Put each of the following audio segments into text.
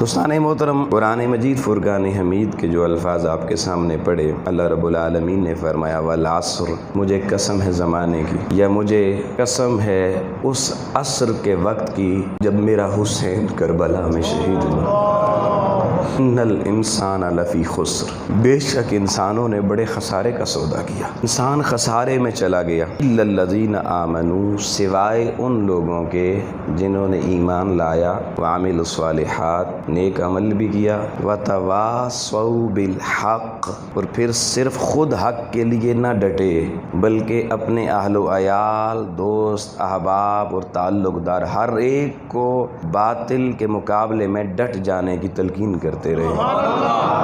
دوستان محترم، قرآن مجید فرقان حمید کے جو الفاظ آپ کے سامنے پڑھے، اللہ رب العالمین نے فرمایا والعصر، مجھے قسم ہے زمانے کی، یا مجھے قسم ہے اس عصر کے وقت کی جب میرا حسین کربلا میں شہید ہوا۔ ان الانسان لفی خسر، بے شک انسانوں نے بڑے خسارے کا سودا کیا، انسان خسارے میں چلا گیا۔ الا الذین آمنوا، سوائے ان لوگوں کے جنہوں نے ایمان لایا، وعملوا الصالحات، نیک عمل بھی کیا، وتواصوا بالحق، اور پھر صرف خود حق کے لیے نہ ڈٹے بلکہ اپنے اہل و عیال، دوست، احباب اور تعلق دار ہر ایک کو باطل کے مقابلے میں ڈٹ جانے کی تلقین کرتے رہے۔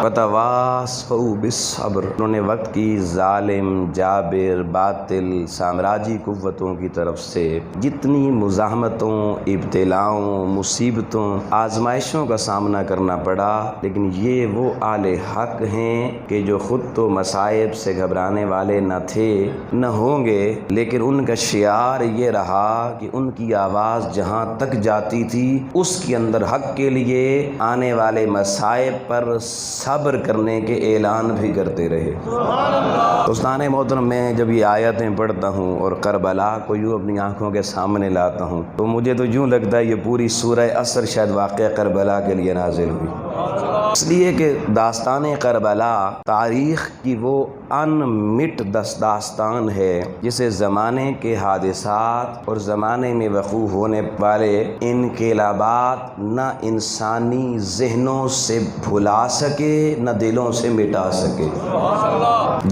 وتواصوا بالصبر، انہوں نے وقت کی ظالم، جابر، باطل، سامراجی قوتوں کی طرف سے جتنی مزاحمتوں، ابتلاؤں، مصیبتوں، آزمائشوں کا سامنا کرنا پڑا، لیکن یہ وہ اہل حق ہیں کہ جو خود تو مصائب سے گھبرانے والے نہ تھے نہ ہوں گے، لیکن ان کا شعار یہ رہا کہ ان کی آواز جہاں تک جاتی تھی اس کے اندر حق کے لیے آنے والے مصائب پر صبر کرنے کے اعلان بھی کرتے رہے۔ دوستان محترم، میں جب یہ آیتیں پڑھتا ہوں اور کربلا کو یوں اپنی آنکھوں کے سامنے لاتا ہوں تو مجھے تو یوں لگتا ہے یہ پوری سورہ عصر شاید واقعہ کربلا کے لیے نازل ہوئی، اس لیے کہ داستان کربلا تاریخ کی وہ انمٹ داستان ہے جسے زمانے کے حادثات اور زمانے میں وقوع ہونے والے انقلابات نہ انسانی ذہنوں سے بھلا سکے نہ دلوں سے مٹا سکے۔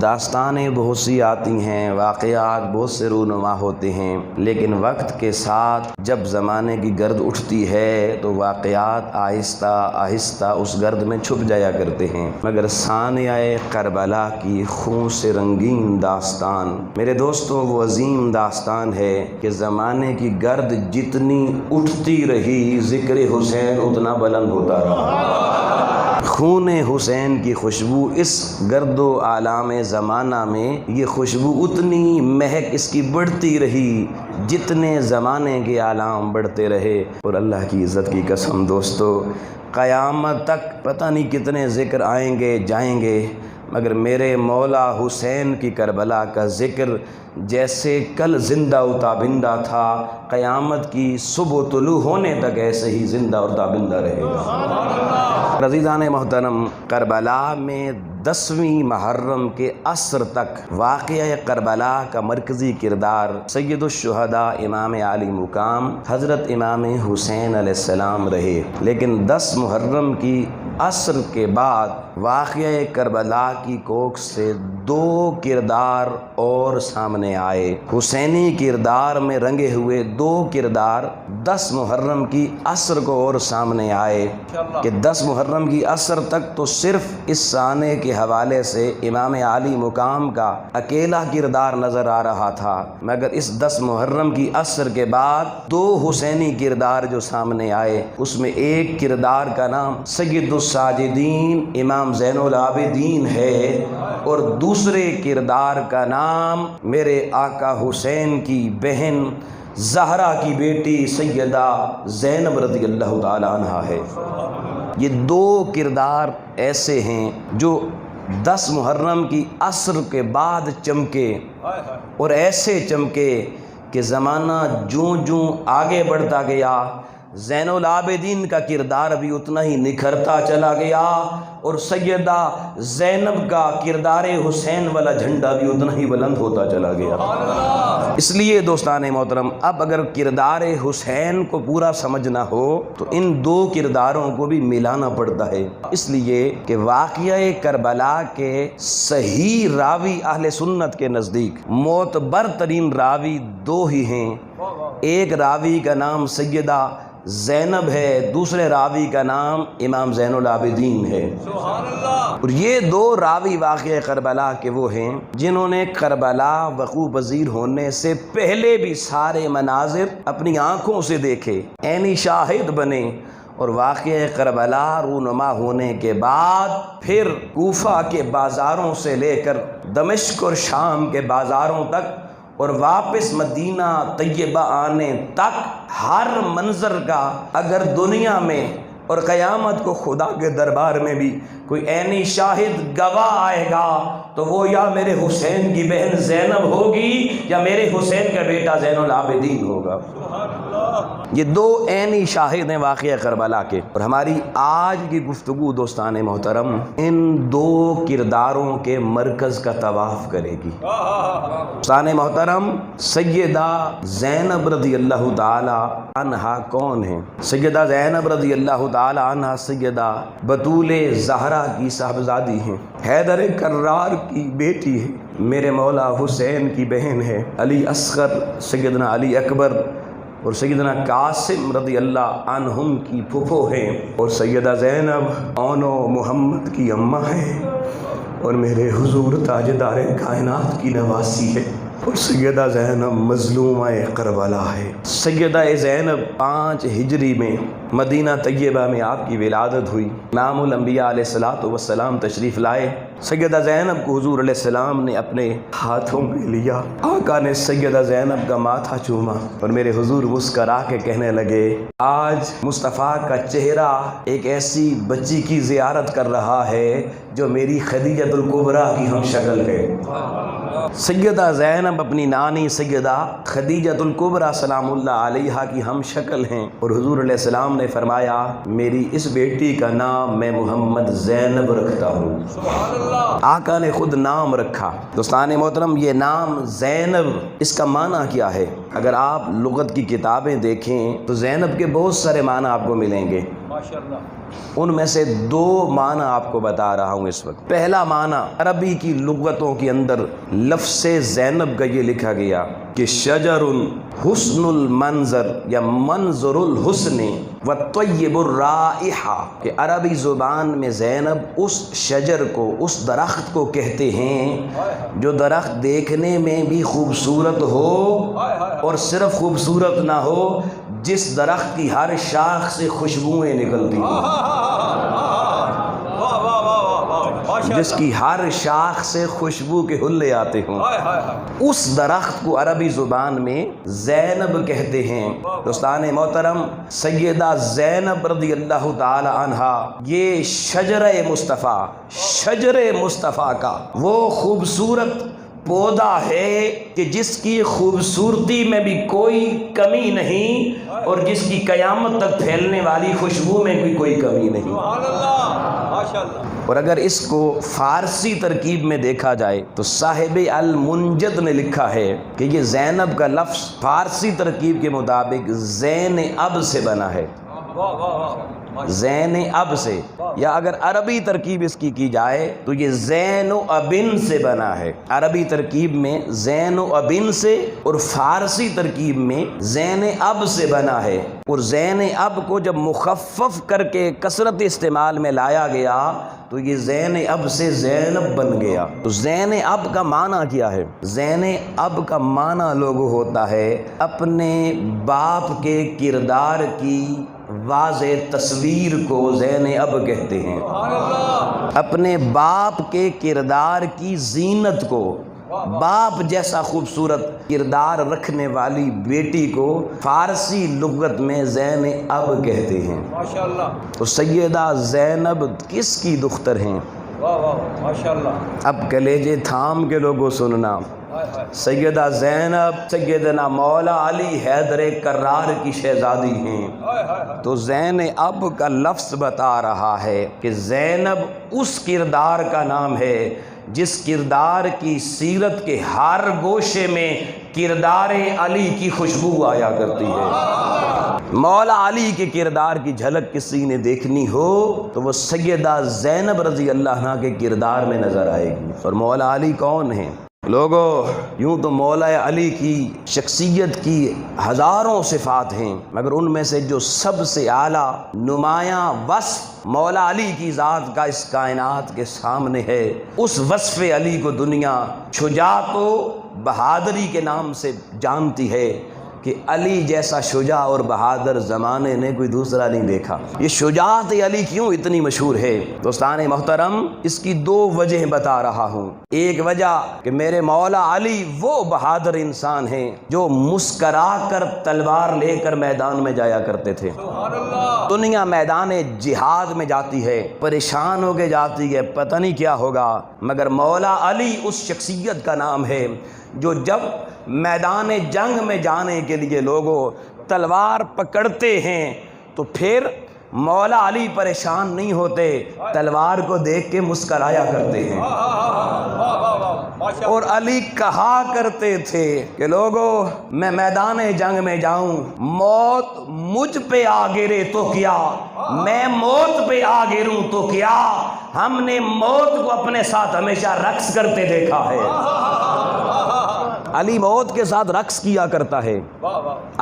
داستانیں بہت سی آتی ہیں، واقعات بہت سے رونما ہوتے ہیں، لیکن وقت کے ساتھ جب زمانے کی گرد اٹھتی ہے تو واقعات آہستہ آہستہ اس گرد میں چھپ جایا کرتے ہیں، مگر ثانیہ کربلا کی خون سے رنگین داستان میرے دوستوں وہ عظیم داستان ہے کہ زمانے کی گرد جتنی اٹھتی رہی ذکر حسین اتنا بلند ہوتا رہا۔ خون حسین کی خوشبو اس گرد و عالم زمانہ میں، یہ خوشبو اتنی مہک اس کی بڑھتی رہی جتنے زمانے کے عالم بڑھتے رہے۔ اور اللہ کی عزت کی قسم دوستو، قیامت تک پتہ نہیں کتنے ذکر آئیں گے جائیں گے، مگر میرے مولا حسین کی کربلا کا ذکر جیسے کل زندہ و تابندہ تھا، قیامت کی صبح طلوع ہونے تک ایسے ہی زندہ اور تابندہ رہے گا۔ عزیزان محترم، کربلا میں 10ویں محرم کے عصر تک واقعہ کربلا کا مرکزی کردار سید الشہداء امام عالی مقام حضرت امام حسین علیہ السلام رہے، لیکن 10 محرم کی عصر کے بعد واقعہ کربلا کی کوکھ سے 2 کردار اور سامنے آئے۔ حسینی کردار میں رنگے ہوئے 2 کردار 10 محرم کی عصر کو اور سامنے آئے کہ 10 محرم کی عصر تک تو صرف اس سانے کے حوالے سے امام عالی مقام کا اکیلا کردار نظر آ رہا تھا، مگر اس 10 محرم کی عصر کے بعد 2 حسینی کردار جو سامنے آئے، اس میں ایک کردار کا نام سید الساجدین امام زین العابدین ہے اور دوسرے کردار کا نام میرے آقا حسین کی بہن زہرا کی بیٹی سیدہ زینب رضی اللہ تعالی عنہا ہے۔ یہ 2 کردار ایسے ہیں جو 10 محرم کی عصر کے بعد چمکے اور ایسے چمکے کہ زمانہ جوں جوں آگے بڑھتا گیا زین العابدین کا کردار بھی اتنا ہی نکھرتا چلا گیا اور سیدہ زینب کا کردار حسین والا جھنڈا بھی اتنا ہی بلند ہوتا چلا گیا۔ اس لیے دوستان محترم، اب اگر کردار حسین کو پورا سمجھنا ہو تو ان 2 کرداروں کو بھی ملانا پڑتا ہے، اس لیے کہ واقعہ کربلا کے صحیح راوی اہل سنت کے نزدیک معتبر ترین راوی 2 ہی ہیں، ایک راوی کا نام سیدہ زینب ہے، دوسرے راوی کا نام امام زین العابدین ہے۔ اور یہ 2 راوی واقعہ کربلا کے وہ ہیں جنہوں نے کربلا وقوع پذیر ہونے سے پہلے بھی سارے مناظر اپنی آنکھوں سے دیکھے، عینی شاہد بنے، اور واقعہ کربلا رونما ہونے کے بعد پھر کوفہ کے بازاروں سے لے کر دمشق اور شام کے بازاروں تک اور واپس مدینہ طیبہ آنے تک ہر منظر کا اگر دنیا میں اور قیامت کو خدا کے دربار میں بھی کوئی عینی شاہد گواہ آئے گا تو وہ یا میرے حسین کی بہن زینب ہوگی یا میرے حسین کا بیٹا زین العابدین ہوگا۔ یہ دو عینی شاہد ہیں واقعہ کربلا کے، اور ہماری آج کی گفتگو دوستان محترم ان دو کرداروں کے مرکز کا طواف کرے گی۔ دوستان محترم، سیدہ زینب رضی اللہ تعالی عنہا کون ہیں؟ سیدہ زینب رضی اللہ تعالی عنہا سیدہ بطول زہرا کی صاحبزادی ہیں، حیدر کرار کی بیٹی ہے، میرے مولا حسین کی بہن ہے، علی اصغر، سیدنا علی اکبر اور سیدنا قاسم رضی اللہ عنہم کی پھپھو ہیں، اور سیدہ زینب اونو محمد کی اماں ہیں، اور میرے حضور تاجدار کائنات کی نواسی ہے، اور سیدہ زینب مظلومہ کربلا ہے۔ سیدہ زینب 5 ہجری میں مدینہ طیبہ میں آپ کی ولادت ہوئی، امام الانبیاء علیہ السلام تشریف لائے، سیدہ زینب کو حضور علیہ السلام نے اپنے ہاتھوں میں لیا، آقا نے سیدہ زینب کا ماتھا چوما اور میرے حضور مسکرا کے کہنے لگے آج مصطفیٰ کا چہرہ ایک ایسی بچی کی زیارت کر رہا ہے جو میری خدیجۃ الکبریٰ کی ہم شکل ہے۔ سیدہ زینب اپنی نانی سیدہ خدیجۃ الکبریٰ سلام اللہ علیہا کی ہم شکل ہیں، اور حضور علیہ السلام نے فرمایا میری اس بیٹی کا نام میں محمد زینب رکھتا ہوں۔ آقا نے خود نام رکھا۔ دوستان محترم، یہ نام زینب اس کا معنی کیا ہے؟ اگر آپ لغت کی کتابیں دیکھیں تو زینب کے بہت سارے معنی آپ کو ملیں گے، ان میں سے 2 معنی آپ کو بتا رہا ہوں اس وقت۔ پہلا معنی عربی کی لغتوں کے اندر لفظ زینب کا یہ لکھا گیا کہ شجر حسن المنظر یا منظر الحسن وطیب الرائحہ، کہ عربی زبان میں زینب اس شجر کو، اس درخت کو کہتے ہیں جو درخت دیکھنے میں بھی خوبصورت ہو اور صرف خوبصورت نہ ہو، جس درخت کی ہر شاخ سے خوشبوئیں نکلتی ہیں، جس کی ہر شاخ سے خوشبو کے حلے آتے ہوں، اس درخت کو عربی زبان میں زینب کہتے ہیں۔ دوستان محترم، سیدہ زینب رضی اللہ تعالی عنہا یہ شجر مصطفیٰ کا وہ خوبصورت پودا ہے کہ جس کی خوبصورتی میں بھی کوئی کمی نہیں اور جس کی قیامت تک پھیلنے والی خوشبو میں بھی کوئی کمی نہیں۔ اور اگر اس کو فارسی ترکیب میں دیکھا جائے تو صاحب المنجد نے لکھا ہے کہ یہ زینب کا لفظ فارسی ترکیب کے مطابق زین اب سے بنا ہے، زین اب سے، یا اگر عربی ترکیب اس کی جائے تو یہ زین و ابن سے بنا ہے۔ عربی ترکیب میں زین و ابن سے اور فارسی ترکیب میں زین اب سے بنا ہے، اور زین اب کو جب مخفف کر کے کثرت استعمال میں لایا گیا تو یہ زین اب سے زینب بن گیا۔ تو زین اب کا معنی کیا ہے؟ زین اب کا معنی لوگوں ہوتا ہے اپنے باپ کے کردار کی واضح تصویر کو زین اب کہتے ہیں، اپنے باپ کے کردار کی زینت کو، باپ جیسا خوبصورت کردار رکھنے والی بیٹی کو فارسی لغت میں زین اب کہتے ہیں۔ تو سیدہ زینب کس کی دختر ہیں؟ اب کلیجے تھام کے لوگوں سننا، سیدہ زینب سیدنا مولا علی حیدر کرار کی شہزادی ہیں۔ تو زین اب کا لفظ بتا رہا ہے کہ زینب اس کردار کا نام ہے جس کردار کی سیرت کے ہر گوشے میں کردار علی کی خوشبو آیا کرتی ہے۔ مولا علی کے کردار کی جھلک کسی نے دیکھنی ہو تو وہ سیدہ زینب رضی اللہ عنہ کے کردار میں نظر آئے گی۔ اور مولا علی کون ہیں؟ لوگوں، یوں تو مولا علی کی شخصیت کی ہزاروں صفات ہیں، مگر ان میں سے جو سب سے اعلیٰ نمایاں وصف مولا علی کی ذات کا اس کائنات کے سامنے ہے، اس وصف علی کو دنیا شجاعت و بہادری کے نام سے جانتی ہے کہ علی جیسا شجاع اور بہادر زمانے نے کوئی دوسرا نہیں دیکھا۔ یہ شجاعت علی کیوں اتنی مشہور ہے دوستان محترم؟ اس کی دو وجہ بتا رہا ہوں۔ ایک وجہ کہ میرے مولا علی وہ بہادر انسان ہیں جو مسکرا کر تلوار لے کر میدان میں جایا کرتے تھے۔ دنیا میدان جہاد میں جاتی ہے، پریشان ہو کے جاتی ہے، پتہ نہیں کیا ہوگا، مگر مولا علی اس شخصیت کا نام ہے جو جب میدان جنگ میں جانے کے لیے لوگوں تلوار پکڑتے ہیں تو پھر مولا علی پریشان نہیں ہوتے، تلوار کو دیکھ کے مسکرایا کرتے ہیں۔ اور علی کہا کرتے تھے کہ لوگوں میں میدان جنگ میں جاؤں، موت مجھ پہ آ گرے تو کیا، میں موت پہ آ گروں تو کیا، ہم نے موت کو اپنے ساتھ ہمیشہ رقص کرتے دیکھا ہے۔ علی موت کے ساتھ رقص کیا کرتا ہے۔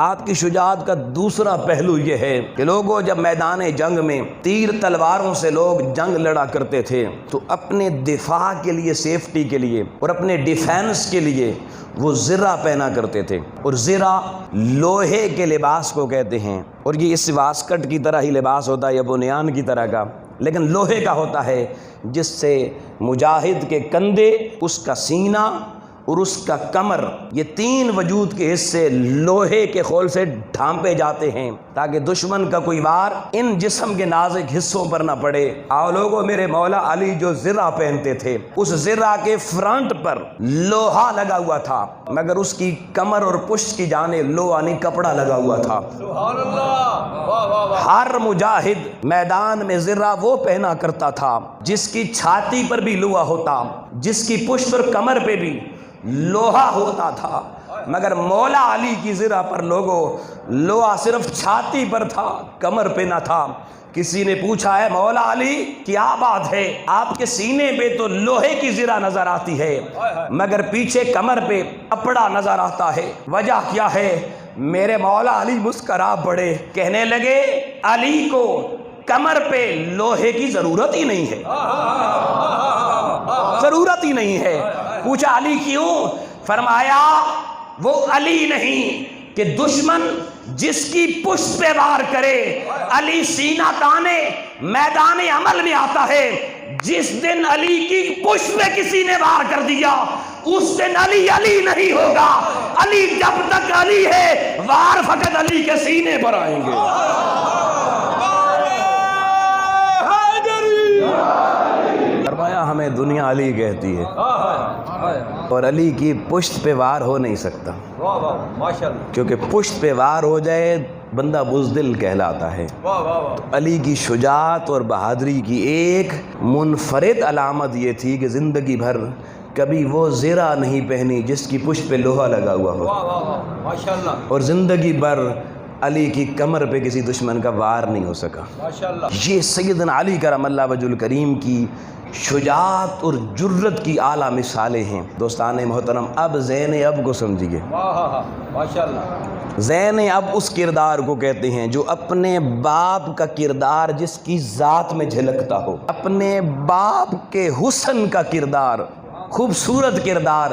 آپ کی شجاعت کا دوسرا پہلو یہ ہے کہ لوگوں جب میدان جنگ میں تیر تلواروں سے لوگ جنگ لڑا کرتے تھے تو اپنے دفاع کے لیے، سیفٹی کے لیے اور اپنے ڈیفینس کے لیے وہ زرہ پہنا کرتے تھے، اور زرہ لوہے کے لباس کو کہتے ہیں، اور یہ اس واسکٹ کی طرح ہی لباس ہوتا ہے یا بنیان کی طرح کا، لیکن لوہے کا ہوتا ہے، جس سے مجاہد کے کندھے، اس کا سینہ اور اس کا کمر، یہ تین وجود کے حصے لوہے کے خول سے ڈھانپے جاتے ہیں تاکہ دشمن کا کوئی وار ان جسم کے نازک حصوں پر نہ پڑے۔ آؤ لوگوں، میرے مولا علی جو زرہ پہنتے تھے، اس زرہ کے فرنٹ پر لوہا لگا ہوا تھا، مگر اس کی کمر اور پشت کی جانب لوہا نہیں، کپڑا لگا ہوا تھا۔ سبحان اللہ۔ ہر مجاہد میدان میں زرہ وہ پہنا کرتا تھا جس کی چھاتی پر بھی لوہا ہوتا، جس کی پشت اور کمر پہ بھی لوہا ہوتا تھا، مگر مولا علی کی زرہ پر لوگوں لوہا صرف چھاتی پر تھا، کمر پہ نہ تھا۔ کسی نے پوچھا ہے مولا علی کیا بات ہے، آپ کے سینے پہ تو لوہے کی زرہ نظر آتی ہے مگر پیچھے کمر پہ کپڑا نظر آتا ہے، وجہ کیا ہے؟ میرے مولا علی مسکرا پڑے، کہنے لگے علی کو کمر پہ لوہے کی ضرورت ہی نہیں ہے، ضرورت ہی نہیں ہے۔ پوچھا علی کیوں؟ فرمایا وہ علی نہیں کہ دشمن جس کی پشت پہ وار کرے، علی سینہ تانے میدان عمل میں آتا ہے۔ جس دن علی کی پشت پہ کسی نے وار کر دیا، اس دن علی علی نہیں ہوگا۔ علی جب تک علی ہے، وار فقط علی کے سینے پر آئیں گے۔ فرمایا ہمیں دنیا علی کہتی ہے اور علی کی پشت پہ وار ہو نہیں سکتا، کیونکہ پشت پہ وار ہو جائے بندہ بزدل کہلاتا ہے۔ تو علی کی شجاعت اور بہادری کی ایک منفرد علامت یہ تھی کہ زندگی بھر کبھی وہ زرہ نہیں پہنی جس کی پشت پہ لوہا لگا ہوا ہو، اور زندگی بھر علی کی کمر پہ کسی دشمن کا وار نہیں ہو سکا۔ یہ سیدنا علی کرم اللہ وجہ الکریم کی شجاعت اور جرت کی اعلیٰ مثالیں ہیں۔ دوستان محترم، اب زین اب کو سمجھیے۔ زین اب اس کردار کو کہتے ہیں جو اپنے باپ کا کردار جس کی ذات میں جھلکتا ہو، اپنے باپ کے حسن کا کردار، خوبصورت کردار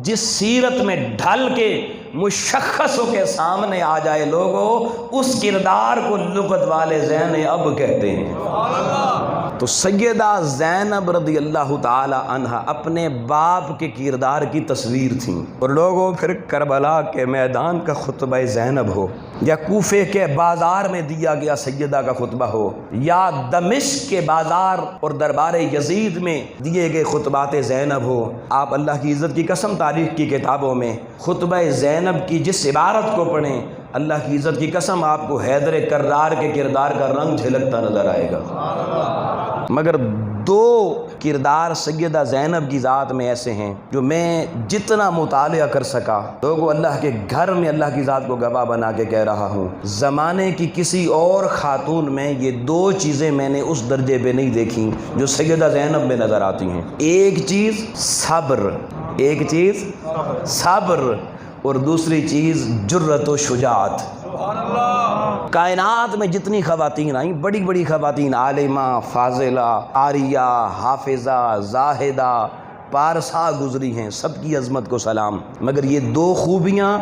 جس سیرت میں ڈھل کے مشخص ہو کے سامنے آ جائے لوگوں، اس کردار کو لغت والے زین اب کہتے ہیں۔ تو سیدہ زینب رضی اللہ تعالی عنہ اپنے باپ کے کردار کی تصویر تھیں، اور لوگوں پھر کربلا کے میدان کا خطبہ زینب ہو، یا کوفے کے بازار میں دیا گیا سیدہ کا خطبہ ہو، یا دمشق کے بازار اور دربار یزید میں دیے گئے خطبات زینب ہو، آپ اللہ کی عزت کی قسم تاریخ کی کتابوں میں خطبہ زینب کی جس عبارت کو پڑھیں، اللہ کی عزت کی قسم آپ کو حیدر کرار کے کردار کا رنگ جھلکتا نظر آئے گا۔ مگر دو کردار سیدہ زینب کی ذات میں ایسے ہیں جو میں جتنا مطالعہ کر سکا لوگوں اللہ کے گھر میں اللہ کی ذات کو گواہ بنا کے کہہ رہا ہوں، زمانے کی کسی اور خاتون میں یہ دو چیزیں میں نے اس درجے پہ نہیں دیکھی جو سیدہ زینب میں نظر آتی ہیں۔ ایک چیز صبر، ایک چیز صبر، اور دوسری چیز جرت و شجاعت۔ کائنات میں جتنی خواتین آئیں، بڑی بڑی خواتین، عالمہ، فاضلہ، عاریہ، حافظہ، زاہدہ، پارسا گزری ہیں، سب کی عظمت کو سلام، مگر یہ دو خوبیاں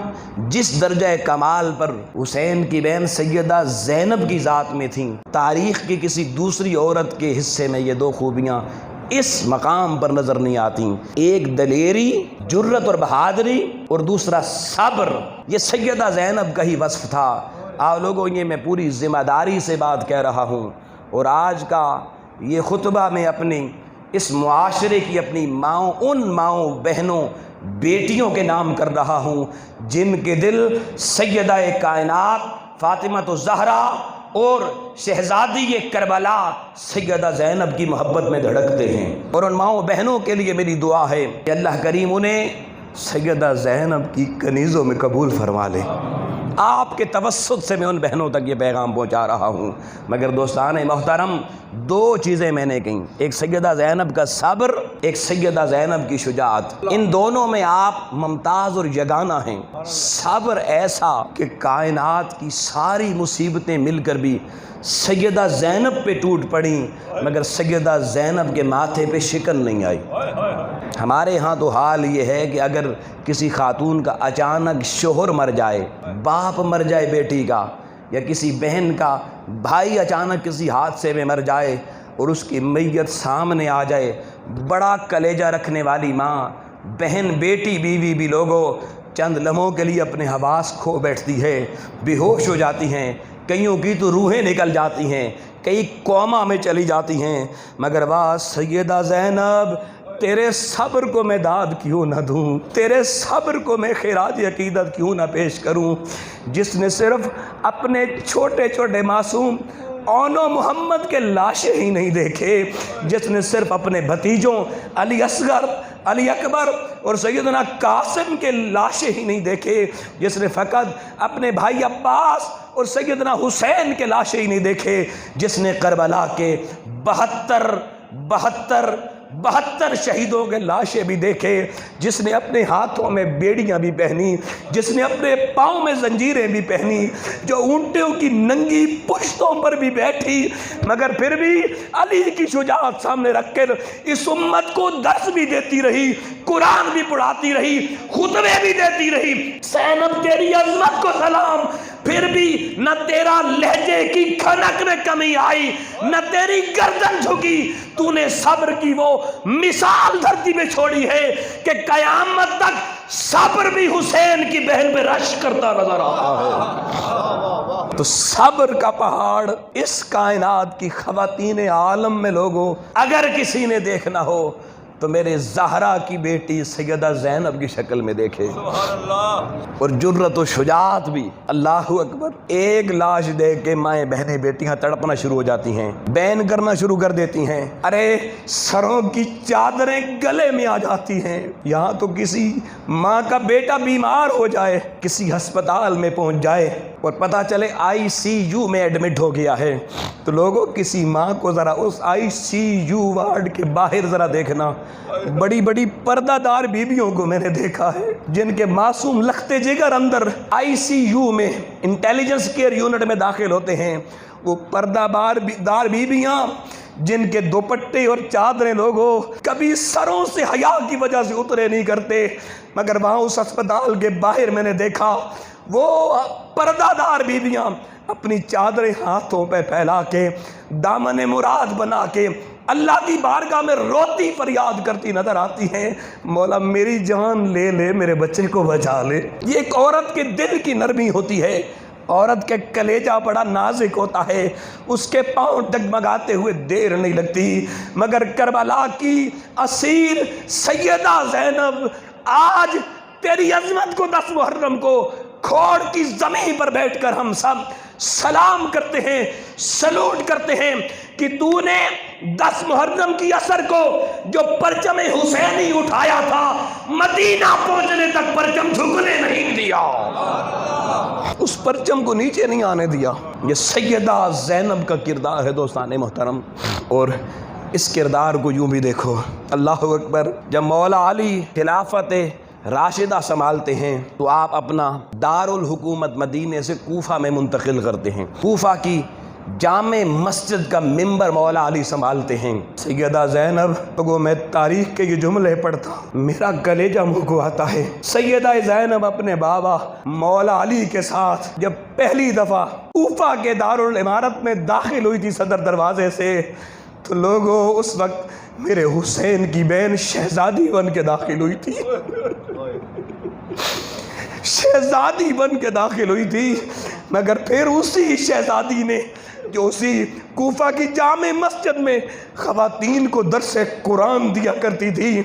جس درجہ کمال پر حسین کی بہن سیدہ زینب کی ذات میں تھیں، تاریخ کی کسی دوسری عورت کے حصے میں یہ دو خوبیاں اس مقام پر نظر نہیں آتی۔ ایک دلیری، جرت اور بہادری، اور دوسرا صبر۔ یہ سیدہ زینب کا ہی وصف تھا۔ آپ لوگوں، یہ میں پوری ذمہ داری سے بات کہہ رہا ہوں، اور آج کا یہ خطبہ میں اپنی اس معاشرے کی اپنی ماؤں، ان ماؤں، بہنوں، بیٹیوں کے نام کر رہا ہوں جن کے دل سیدہ کائنات فاطمہ الزہرا اور شہزادی کربلا سیدہ زینب کی محبت میں دھڑکتے ہیں، اور ان ماؤں بہنوں کے لیے میری دعا ہے کہ اللہ کریم انہیں سیدہ زینب کی کنیزوں میں قبول فرما لے۔ آپ کے توسط سے میں ان بہنوں تک یہ پیغام پہنچا رہا ہوں۔ مگر دوستان محترم، دو چیزیں میں نے کہیں، ایک سیدہ زینب کا صبر، ایک سیدہ زینب کی شجاعت۔ ان دونوں میں آپ ممتاز اور یگانہ ہیں۔ صبر ایسا کہ کائنات کی ساری مصیبتیں مل کر بھی سیدہ زینب پہ ٹوٹ پڑیں، مگر سیدہ زینب کے ماتھے پہ شکن نہیں آئی۔ ہمارے ہاں تو حال یہ ہے کہ اگر کسی خاتون کا اچانک شوہر مر جائے، باپ مر جائے بیٹی کا، یا کسی بہن کا بھائی اچانک کسی حادثے میں مر جائے اور اس کی میت سامنے آ جائے، بڑا کلیجہ رکھنے والی ماں، بہن، بیٹی، بیوی بھی لوگوں چند لمحوں کے لیے اپنے حواس کھو بیٹھتی ہے، بے ہوش ہو جاتی ہیں، کئیوں کی تو روحیں نکل جاتی ہیں، کئی کوما میں چلی جاتی ہیں، مگر واہ سیدہ زینب، تیرے صبر کو میں داد کیوں نہ دوں، تیرے صبر کو میں خراج عقیدت کیوں نہ پیش کروں، جس نے صرف اپنے چھوٹے چھوٹے معصوم اون و محمد کے لاشیں ہی نہیں دیکھے، جس نے صرف اپنے بھتیجوں علی اصغر، علی اکبر اور سیدنا قاسم کے لاشیں ہی نہیں دیکھے، جس نے فقط اپنے بھائی عباس اور سیدنا حسین کے لاشیں ہی نہیں دیکھے، جس نے کربلا کے 72 شہیدوں کے لاشیں بھی دیکھے، جس نے اپنے ہاتھوں میں بیڑیاں بھی پہنی، جس نے اپنے پاؤں میں زنجیریں بھی پہنی، جو اونٹوں کی ننگی پشتوں پر بھی بیٹھی، مگر پھر بھی علی کی شجاعت سامنے رکھ کر اس امت کو درس بھی دیتی رہی، قرآن بھی پڑھاتی رہی، خطبے بھی دیتی رہی۔ زینب تیری عظمت کو سلام، پھر بھی نہ تیرا لہجے کی کھنک میں کمی آئی، نہ تیری گردن جھکی، تو نے صبر کی وہ مثال دھرتی میں چھوڑی ہے کہ قیامت تک صبر بھی حسین کی بہن پہ رش کرتا نظر آتا ہے۔ تو صبر کا پہاڑ اس کائنات کی خواتین عالم میں لوگوں اگر کسی نے دیکھنا ہو تو میرے زہرا کی بیٹی سیدہ زینب کی شکل میں دیکھے، اور جرت و شجاعت بھی، اللہ اکبر۔ ایک لاش دیکھ کے مائیں بہنیں بیٹیاں تڑپنا شروع ہو جاتی ہیں، بین کرنا شروع کر دیتی ہیں، ارے سروں کی چادریں گلے میں آ جاتی ہیں۔ یہاں تو کسی ماں کا بیٹا بیمار ہو جائے، کسی ہسپتال میں پہنچ جائے اور پتہ چلے ICU میں ایڈمٹ ہو گیا ہے، تو لوگوں کسی ماں کو ذرا اس ICU وارڈ کے باہر ذرا دیکھنا۔ بڑی بڑی پردہ دار بیویوں کو میں نے دیکھا ہے جن کے معصوم لختے جگر اندر ICU میں انٹیلیجنس کیئر یونٹ میں داخل ہوتے ہیں، وہ پردہ دار بیویاں جن کے دوپٹے اور چادریں لوگوں کبھی سروں سے حیا کی وجہ سے اترے نہیں کرتے، مگر وہاں اس اسپتال کے باہر میں نے دیکھا وہ پردہ دار بیویاں اپنی چادریں ہاتھوں پہ پھیلا کے، دامن مراد بنا کے اللہ کی بارگاہ میں روتی فریاد کرتی نظر آتی ہیں، مولا میری جان لے لے، میرے بچے کو بچا لے۔ یہ ایک عورت کے دل کی نرمی ہوتی ہے، عورت کے کلیجہ بڑا نازک ہوتا ہے، اس کے پاؤں ڈگمگاتے ہوئے دیر نہیں لگتی، مگر کربلا کی اسیر سیدہ زینب آج تیری عظمت کو 10 محرم کو کھوڑ کی زمین پر بیٹھ کر ہم سب سلام کرتے ہیں، سلوٹ کرتے ہیں کہ تو نے 10 محرم کی اثر کو جو پرچم حسینی اٹھایا تھا، مدینہ پہنچنے تک پرچم جھکنے نہیں دیا، اس پرچم کو نیچے نہیں آنے دیا۔ یہ سیدہ زینب کا کردار ہے دوستان محترم، اور اس کردار کو یوں بھی دیکھو، اللہ اکبر۔ جب مولا علی خلافت راشدہ سنبھالتے ہیں تو آپ اپنا دارالحکومت مدینے سے کوفہ میں منتقل کرتے ہیں۔ کوفہ کی جامع مسجد کا ممبر مولا علی سنبھالتے ہیں۔ سیدہ زینب تو میں تاریخ کے یہ جملے پڑھتا میرا کلیجہ منہ کو آتا ہے۔ سیدہ زینب اپنے بابا مولا علی کے ساتھ جب پہلی دفعہ کوفہ کے دارالعمارت میں داخل ہوئی تھی صدر دروازے سے، تو لوگوں اس وقت میرے حسین کی بہن شہزادی بن کے داخل ہوئی تھی، شہزادی بن کے داخل ہوئی تھی، مگر پھر اسی شہزادی نے جو اسی کوفہ کی جامع مسجد میں خواتین کو درس قرآن دیا کرتی تھی،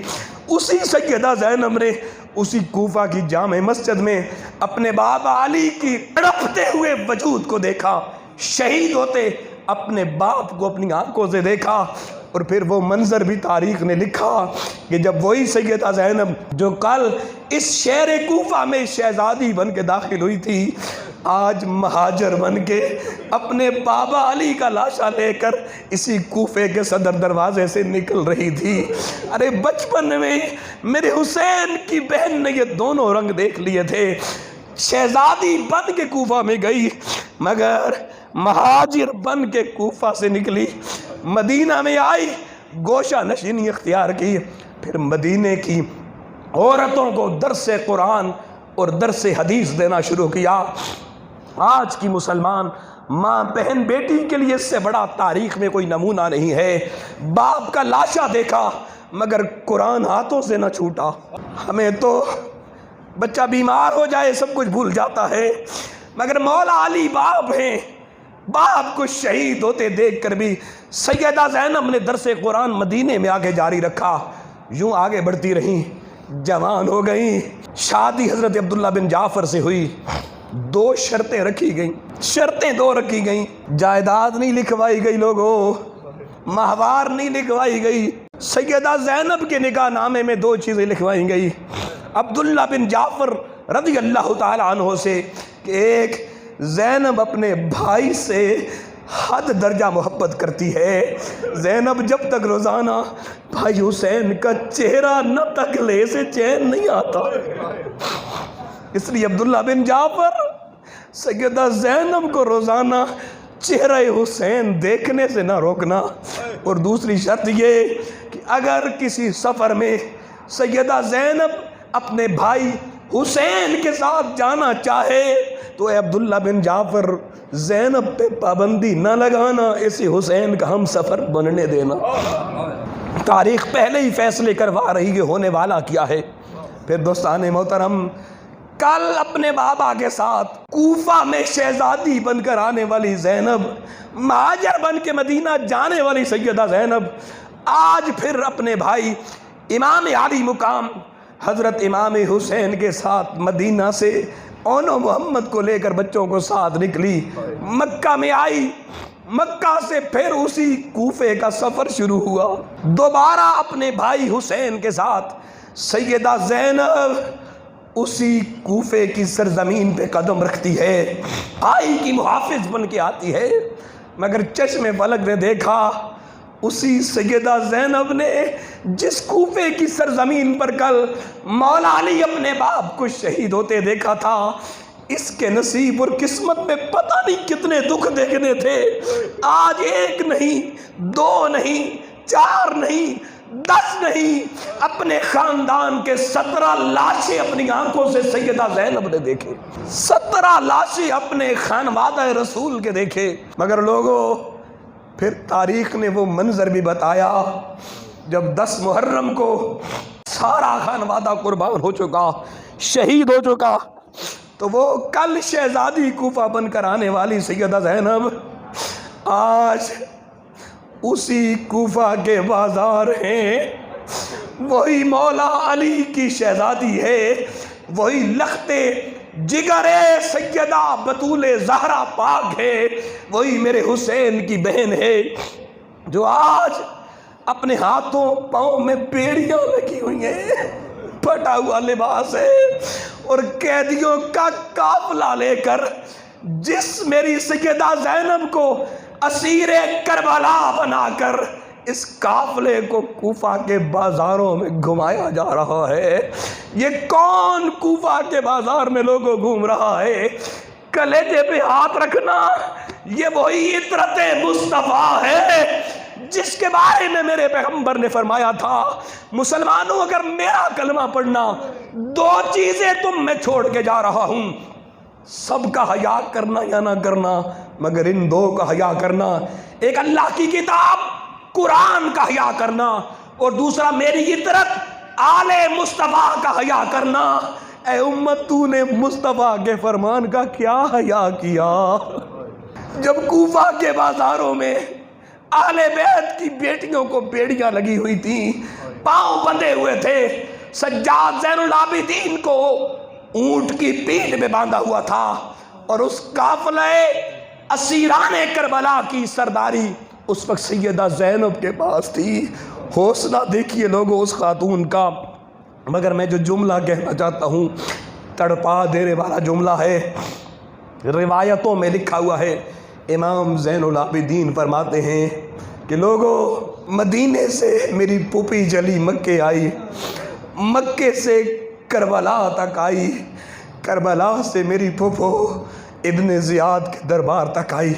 اسی سیدہ زینب نے اسی کوفہ کی جامع مسجد میں اپنے بابا علی کی تڑپتے ہوئے وجود کو دیکھا، شہید ہوتے اپنے باپ کو اپنی آنکھوں سے دیکھا۔ اور پھر وہ منظر بھی تاریخ نے لکھا کہ جب وہی سیدہ زینب جو کل اس شہر کوفہ میں شہزادی بن کے داخل ہوئی تھی، آج مہاجر بن کے اپنے بابا علی کا لاشا لے کر اسی کوفے کے صدر دروازے سے نکل رہی تھی۔ ارے بچپن میں میرے حسین کی بہن نے یہ دونوں رنگ دیکھ لیے تھے، شہزادی بن کے کوفہ میں گئی مگر مہاجر بن کے کوفہ سے نکلی، مدینہ میں آئی، گوشہ نشینی اختیار کی، پھر مدینے کی عورتوں کو درس قرآن اور درس حدیث دینا شروع کیا۔ آج کی مسلمان ماں بہن بیٹی کے لیے اس سے بڑا تاریخ میں کوئی نمونہ نہیں ہے۔ باپ کا لاشا دیکھا مگر قرآن ہاتھوں سے نہ چھوٹا۔ ہمیں تو بچہ بیمار ہو جائے سب کچھ بھول جاتا ہے، مگر مولا علی باپ ہیں، باپ کو شہید ہوتے دیکھ کر بھی سیدہ زینب نے درس قرآن مدینے میں آگے جاری رکھا۔ یوں آگے بڑھتی رہیں، جوان ہو گئیں، شادی حضرت عبداللہ بن جعفر سے ہوئی، 2 شرطیں رکھی گئیں، شرطیں 2 رکھی گئیں، جائیداد نہیں لکھوائی گئی، لوگوں ماہوار نہیں لکھوائی گئی، سیدہ زینب کے نکاح نامے میں 2 چیزیں لکھوائی گئی عبداللہ بن جعفر رضی اللہ تعالی عنہ سے کہ ایک زینب اپنے بھائی سے حد درجہ محبت کرتی ہے، زینب جب تک روزانہ بھائی حسین کا چہرہ نہ تک لے سے چین نہیں آتا، اس لیے عبداللہ بن جعفر سیدہ زینب کو روزانہ چہرہ حسین دیکھنے سے نہ روکنا۔ اور دوسری شرط یہ کہ اگر کسی سفر میں سیدہ زینب اپنے بھائی حسین کے ساتھ جانا چاہے تو اے عبداللہ بن جعفر زینب پہ پابندی نہ لگانا، اسی حسین کا ہم سفر بننے دینا۔ تاریخ پہلے ہی فیصلے کروا رہی ہے ہونے والا کیا ہے۔ پھر دوستان محترم، کل اپنے بابا کے ساتھ کوفہ میں شہزادی بن کر آنے والی زینب، مہاجر بن کے مدینہ جانے والی سیدہ زینب، آج پھر اپنے بھائی امام عالی مقام حضرت امام حسین کے ساتھ مدینہ سے اون و محمد کو لے کر بچوں کو ساتھ نکلی، مکہ میں آئی، مکہ سے پھر اسی کوفے کا سفر شروع ہوا، دوبارہ اپنے بھائی حسین کے ساتھ سیدہ زینب اسی کوفے کی سرزمین پہ قدم رکھتی ہے، بھائی کی محافظ بن کے آتی ہے، مگر چشم فلک نے دیکھا اسی سیدہ زینب نے جس کوفے کی سرزمین پر کل مولا علی اپنے باپ کو شہید ہوتے دیکھا تھا، اس کے نصیب اور قسمت میں پتہ نہیں کتنے دکھ دیکھنے تھے۔ آج 1 نہیں 2 نہیں 4 نہیں 10 نہیں، اپنے خاندان کے 17 لاشیں اپنی آنکھوں سے سیدہ زینب نے دیکھے، 17 لاشیں اپنے خانوادہ رسول کے دیکھے۔ مگر لوگوں، پھر تاریخ نے وہ منظر بھی بتایا جب 10 محرم کو سارا خانوادہ قربان ہو چکا، شہید ہو چکا، تو وہ کل شہزادی کوفہ بن کر آنے والی سیدہ زینب آج اسی کوفہ کے بازار ہیں، وہی مولا علی کی شہزادی ہے، وہی لختے جگر سیدہ بطول زہرا پاک ہے، وہی میرے حسین کی بہن ہے جو آج اپنے ہاتھوں پاؤں میں بیڑیاں لگی ہوئی ہیں، پھٹا ہوا لباس ہے، اور قیدیوں کا قافلہ لے کر جس میری سیدہ زینب کو اسیر کربلا بنا کر اس قافلے کو کوفہ کے بازاروں میں گھمایا جا رہا ہے۔ یہ کون کوفہ کے بازار میں لوگوں گھوم رہا ہے؟ کلیجے پہ ہاتھ رکھنا، یہ وہی عطرت مصطفیٰ ہے جس کے بارے میں میرے پیغمبر نے فرمایا تھا مسلمانوں اگر میرا کلمہ پڑھنا 2 چیزیں تم میں چھوڑ کے جا رہا ہوں، سب کا حیا کرنا یا نہ کرنا مگر ان 2 کا حیا کرنا، ایک اللہ کی کتاب قرآن کا حیا کرنا اور دوسرا میری عطرت آل مصطفیٰ کا حیا کرنا۔ اے امت تو نے مصطفیٰ کے فرمان کا کیا حیا کیا؟ جب کوفہ کے بازاروں میں اہل بیت کی بیٹیوں کو بیڑیاں لگی ہوئی تھیں، پاؤں بندھے ہوئے تھے، سجاد زین العابدین کو اونٹ کی پیٹھ میں باندھا ہوا تھا اور اس قافلہ اسیران کربلا کی سرداری اس وقت سیدہ زینب کے پاس تھی۔ حوصلہ دیکھیے لوگوں اس خاتون کا، مگر میں جو جملہ کہنا چاہتا ہوں تڑپا دینے والا جملہ ہے، روایتوں میں لکھا ہوا ہے۔ امام زین العابدین فرماتے ہیں کہ لوگوں مدینے سے میری پھوپھی جلی مکے آئی، مکے سے کربلا تک آئی، کربلا سے میری پھوپھو ابن زیاد کے دربار تک آئی،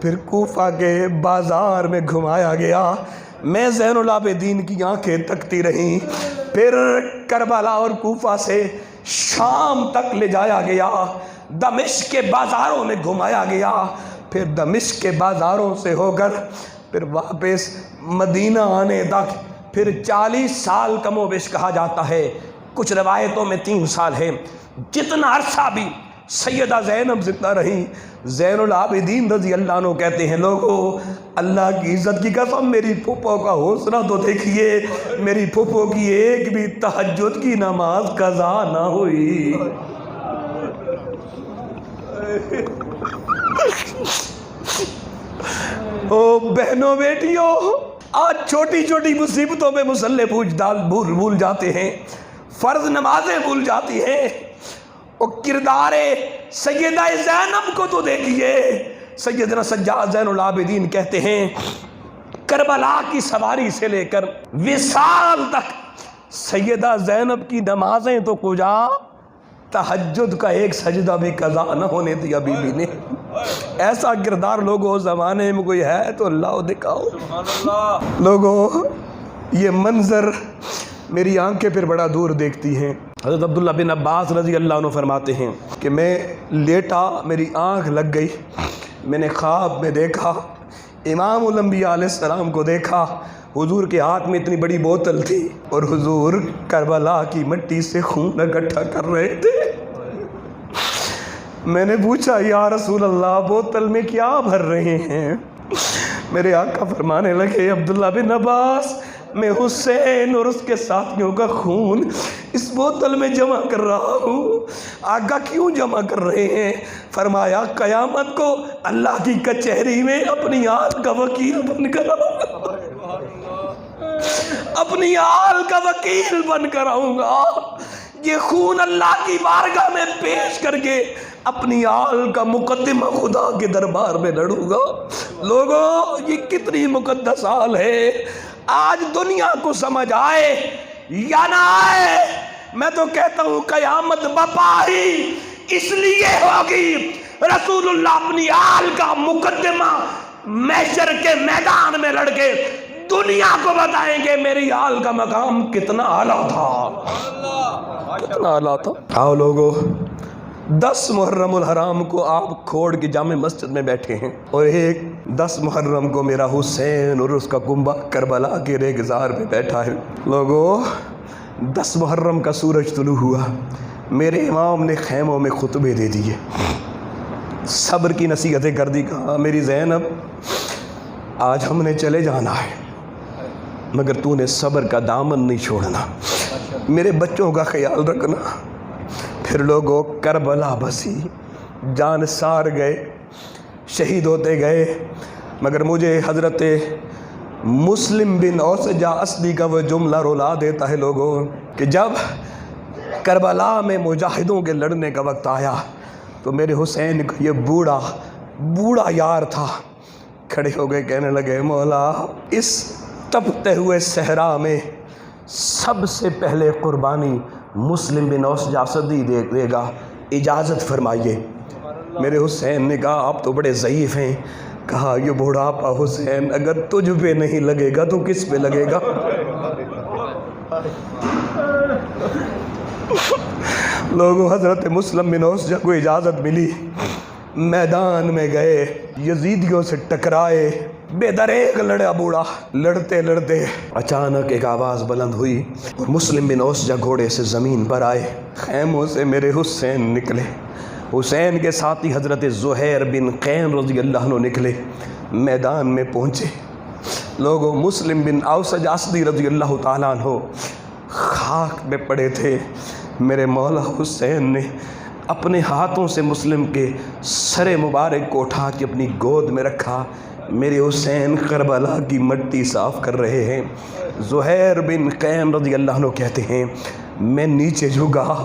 پھر کوفہ کے بازار میں گھمایا گیا، میں زین العابدین کی آنکھیں تکتی رہیں، پھر کربلا اور کوفہ سے شام تک لے جایا گیا، دمشق کے بازاروں میں گھمایا گیا، پھر دمشق کے بازاروں سے ہو کر پھر واپس مدینہ آنے تک پھر 40 سال کم و بیش کہا جاتا ہے، کچھ روایتوں میں 3 سال ہے۔ جتنا عرصہ بھی سیدہ زینب زندہ رہی، زین العابدین رضی اللہ عنہ کہتے ہیں لوگوں اللہ کی عزت کی قسم میری پھوپھو کا حوصلہ تو دیکھیے، میری پھوپھو کی ایک بھی تہجد کی نماز قضا نہ ہوئی۔ او بہنوں بیٹیوں، آج چھوٹی چھوٹی مصیبتوں میں مسلح بھول جاتے ہیں، فرض نمازیں بھول جاتی ہیں۔ اور کردار سیدہ زینب کو تو دیکھیے، سیدنا سجاد زین العابدین کہتے ہیں کربلا کی سواری سے لے کر وصال تک سیدہ زینب کی نمازیں تو کجا، تہجد کا ایک سجدہ بھی قضا نہ ہونے دیا بی بی نے۔ ایسا کردار لوگوں زمانے میں کوئی ہے تو اللہ دکھاؤ۔ لوگوں یہ منظر میری آنکھیں پھر بڑا دور دیکھتی ہیں۔ حضرت عبداللہ بن عباس رضی اللہ عنہ فرماتے ہیں کہ میں لیٹا، میری آنکھ لگ گئی، میں نے خواب میں دیکھا امام الانبیاء علیہ السلام کو دیکھا، حضور کے ہاتھ میں اتنی بڑی بوتل تھی اور حضور کربلا کی مٹی سے خون اکٹھا کر رہے تھے۔ میں نے پوچھا یا رسول اللہ بوتل میں کیا بھر رہے ہیں؟ میرے آقا فرمانے لگے عبداللہ بن عباس میں حسین اور اس کے ساتھیوں کا خون اس بوتل میں جمع کر رہا ہوں۔ آقا کیوں جمع کر رہے ہیں؟ فرمایا قیامت کو اللہ کی کچہری میں اپنی آل کا وکیل بن کر آؤں گا، اپنی آل کا وکیل بن کر آؤں گا، یہ خون اللہ کی بارگاہ میں پیش کر کے اپنی آل کا مقدمہ خدا کے دربار میں لڑوں گا۔ لوگوں یہ کتنی مقدس آل ہے، آج دنیا کو سمجھ آئے یا نہ آئے میں تو کہتا ہوں قیامت بپا ہی اس لیے ہوگی، رسول اللہ اپنی آل کا مقدمہ محشر کے میدان میں لڑ کے دنیا کو بتائیں گے میری آل کا مقام کتنا اعلیٰ تھا، کتنا اعلیٰ تھا۔ آؤ لوگوں 10 محرم الحرام کو آپ کھوڑ کی جامع مسجد میں بیٹھے ہیں اور ایک 10 محرم کو میرا حسین اور اس کا کنبہ کربلا کے ریگزار پہ بیٹھا ہے۔ لوگوں 10 محرم کا سورج طلوع ہوا، میرے امام نے خیموں میں خطبے دے دیے، صبر کی نصیحتیں کر دی، کہا میری زینب آج ہم نے چلے جانا ہے مگر تو نے صبر کا دامن نہیں چھوڑنا، میرے بچوں کا خیال رکھنا۔ پھر لوگوں کربلا بسی، جان سار گئے، شہید ہوتے گئے، مگر مجھے حضرت مسلم بن اوسجہ اسدی کا وہ جملہ رلا دیتا ہے لوگوں کہ جب کربلا میں مجاہدوں کے لڑنے کا وقت آیا تو میرے حسین کا یہ بوڑھا یار تھا، کھڑے ہو گئے کہنے لگے مولا اس تپتے ہوئے صحرا میں سب سے پہلے قربانی مسلم بن اوسجہ اسدی دے گا، اجازت فرمائیے۔ میرے حسین نے کہا آپ تو بڑے ضعیف ہیں. کہا یہ بوڑھاپا حسین اگر تجھ پہ نہیں لگے گا تو کس پہ لگے گا؟ لوگوں حضرت مسلم بن عوص کو اجازت ملی، میدان میں گئے، یزیدیوں سے ٹکرائے، بے دریغ لڑا بوڑھا. لڑتے لڑتے اچانک ایک آواز بلند ہوئی اور مسلم بن عوص گھوڑے سے زمین پر آئے. خیموں سے میرے حسین نکلے، حسین کے ساتھی حضرت زہیر بن قین رضی اللہ عنہ نکلے، میدان میں پہنچے. لوگوں مسلم بن عوص اسدی رضی اللہ تعالیٰ عنہ خاک میں پڑے تھے. میرے مولا حسین نے اپنے ہاتھوں سے مسلم کے سر مبارک کو اٹھا کے اپنی گود میں رکھا. میرے حسین کربلا کی مٹی صاف کر رہے ہیں. زہیر بن قین رضی اللہ عنہ کہتے ہیں میں نیچے جھکا،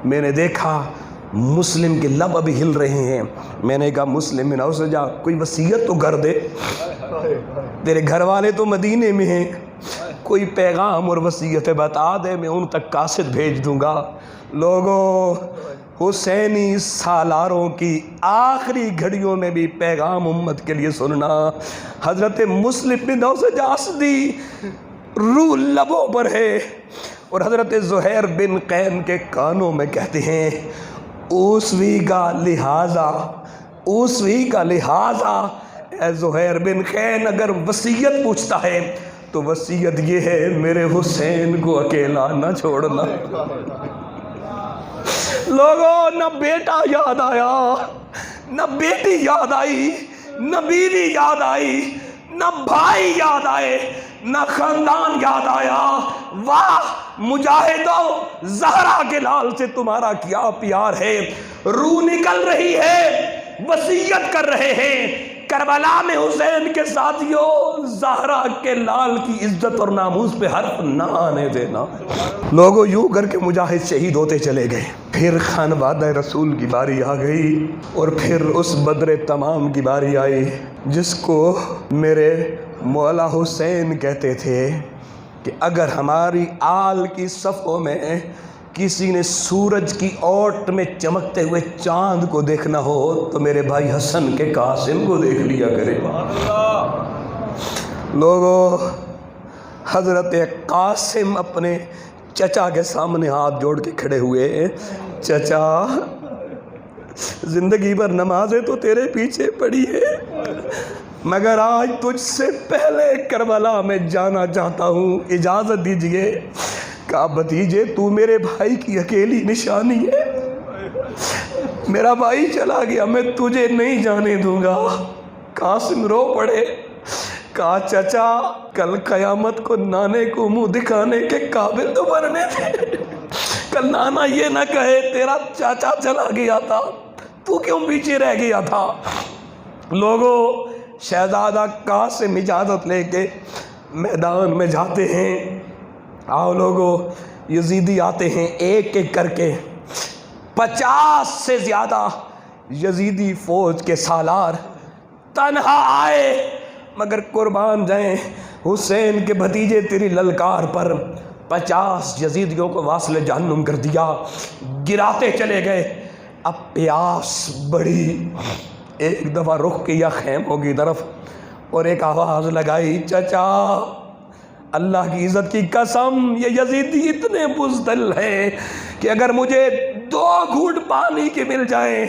میں نے دیکھا مسلم کے لب ابھی ہل رہے ہیں. میں نے کہا مسلم بن عوص جا کوئی وصیت تو کر دے، تیرے گھر والے تو مدینے میں ہیں، کوئی پیغام اور وصیت بتا دے، میں ان تک قاصد بھیج دوں گا. لوگوں حسینی سالاروں کی آخری گھڑیوں میں بھی پیغام امت کے لیے سننا. حضرت مسلم بن عوص اسدی روح لبوں پر ہے اور حضرت زہیر بن قین کے کانوں میں کہتے ہیں اوسوی کا لہٰذا اے زہیر بن قین اگر وصیت پوچھتا ہے تو وصیت یہ ہے میرے حسین کو اکیلا نہ چھوڑنا. لوگوں نہ بیٹا یاد آیا، نہ بیٹی یاد آئی، نہ بیوی یاد آئی، نہ بھائی یاد آئے، نہ خاندان یاد آیا. واہ مجاہدوں، زہرا کے لال سے تمہارا کیا پیار ہے. روح نکل رہی ہے، وصیت کر رہے ہیں کربلا میں حسین کے ساتھیوں زہرا کے لال کی عزت اور ناموس پہ حرف نہ آنے دینا. لوگوں یوں کر کے مجاہد شہید ہوتے چلے گئے. پھر خانوادہ رسول کی باری آ گئی اور پھر اس بدر تمام کی باری آئی جس کو میرے مولا حسین کہتے تھے کہ اگر ہماری آل کی صفوں میں کسی نے سورج کی اوٹ میں چمکتے ہوئے چاند کو دیکھنا ہو تو میرے بھائی حسن کے قاسم کو دیکھ لیا کرے. لوگوں حضرت قاسم اپنے چچا کے سامنے ہاتھ جوڑ کے کھڑے ہوئے. چچا زندگی بھر نمازیں تو تیرے پیچھے پڑی ہے مگر آج تجھ سے پہلے کربلا میں جانا چاہتا ہوں، اجازت دیجئے. کہا بھتیجے تو میرے بھائی کی اکیلی نشانی ہے، میرا بھائی چلا گیا میں تجھے نہیں جانے دوں گا. قاسم رو پڑے. کہا چچا کل قیامت کو نانے کو منہ دکھانے کے قابل تو بننے تھے، کل نانا یہ نہ کہے تیرا چاچا چلا گیا تھا تو کیوں پیچھے رہ گیا تھا. لوگوں شہزادہ قاسم اجازت لے کے میدان میں جاتے ہیں. آؤ لوگوں یزیدی آتے ہیں ایک ایک کر کے. 50 سے زیادہ یزیدی فوج کے سالار تنہا آئے مگر قربان جائیں حسین کے بھتیجے تیری للکار پر 50 یزیدیوں کو واصل جہنم کر دیا. گراتے چلے گئے. اب پیاس بڑھی. ایک دفعہ رخ کیا خیموں کی طرف اور ایک آواز لگائی چچا اللہ کی عزت کی قسم یہ یزیدی اتنے بزدل ہیں کہ اگر مجھے 2 گھونٹ پانی کے مل جائیں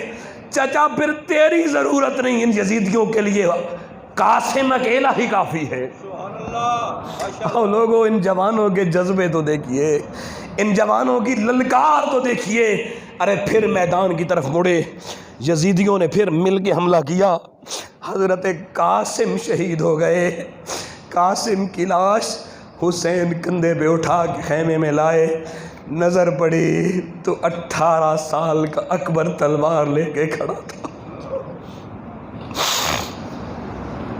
چچا پھر تیری ضرورت نہیں ان یزیدیوں کے لیے، قاسم اکیلا ہی کافی ہے. اور لوگوں ان جوانوں کے جذبے تو دیکھیے، ان جوانوں کی للکار تو دیکھیے. ارے پھر میدان کی طرف مڑے. یزیدیوں نے پھر مل کے حملہ کیا. حضرت قاسم شہید ہو گئے. قاسم کی لاش حسین کندھے پہ اٹھا کے خیمے میں لائے. نظر پڑی تو 18 سال کا اکبر تلوار لے کے کھڑا تھا.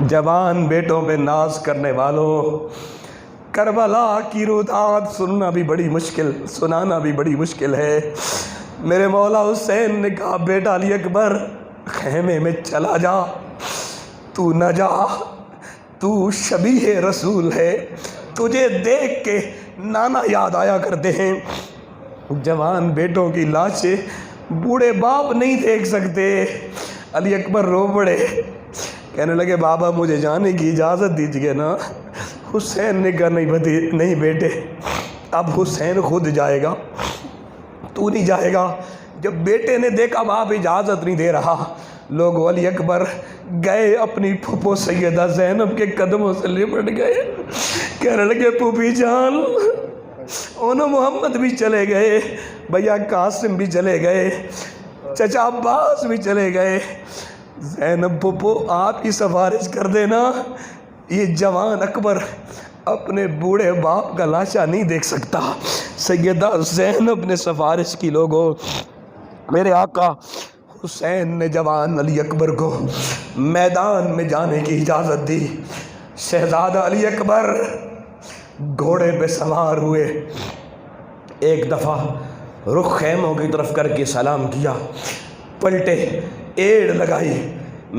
جوان بیٹوں پہ ناز کرنے والوں، کربلا کی رودات سننا بھی بڑی مشکل، سنانا بھی بڑی مشکل ہے. میرے مولا حسین نے کہا بیٹا علی اکبر خیمے میں چلا جا، تو نہ جا، تو شبیہ رسول ہے، تجھے دیکھ کے نانا یاد آیا کرتے ہیں. جوان بیٹوں کی لاشیں بوڑھے باپ نہیں دیکھ سکتے۔ علی اکبر رو پڑے، کہنے لگے بابا مجھے جانے کی اجازت دیجیے نا۔ حسین نے کہا نہیں بیٹے، اب حسین خود جائے گا، تو نہیں جائے گا۔ جب بیٹے نے دیکھا باپ اجازت نہیں دے رہا، لوگ علی اکبر گئے اپنی پھپھو سیدہ زینب کے قدموں سے لپٹ گئے، کہنے لگے پھوپھی جان، انہوں محمد بھی چلے گئے، بھیا قاسم بھی چلے گئے، چچا عباس بھی چلے گئے، زینب پھپھو آپ ہی سفارش کر دینا۔ یہ جوان اکبر اپنے بوڑھے باپ کا لاشا نہیں دیکھ سکتا۔ سیدہ زینب نے سفارش کی، لوگوں میرے آقا حسین نے جوان علی اکبر کو میدان میں جانے کی اجازت دی۔ شہزادہ علی اکبر گھوڑے پہ سوار ہوئے، ایک دفعہ رخ خیموں کی طرف کر کے سلام کیا، پلٹے، ایڑ لگائی،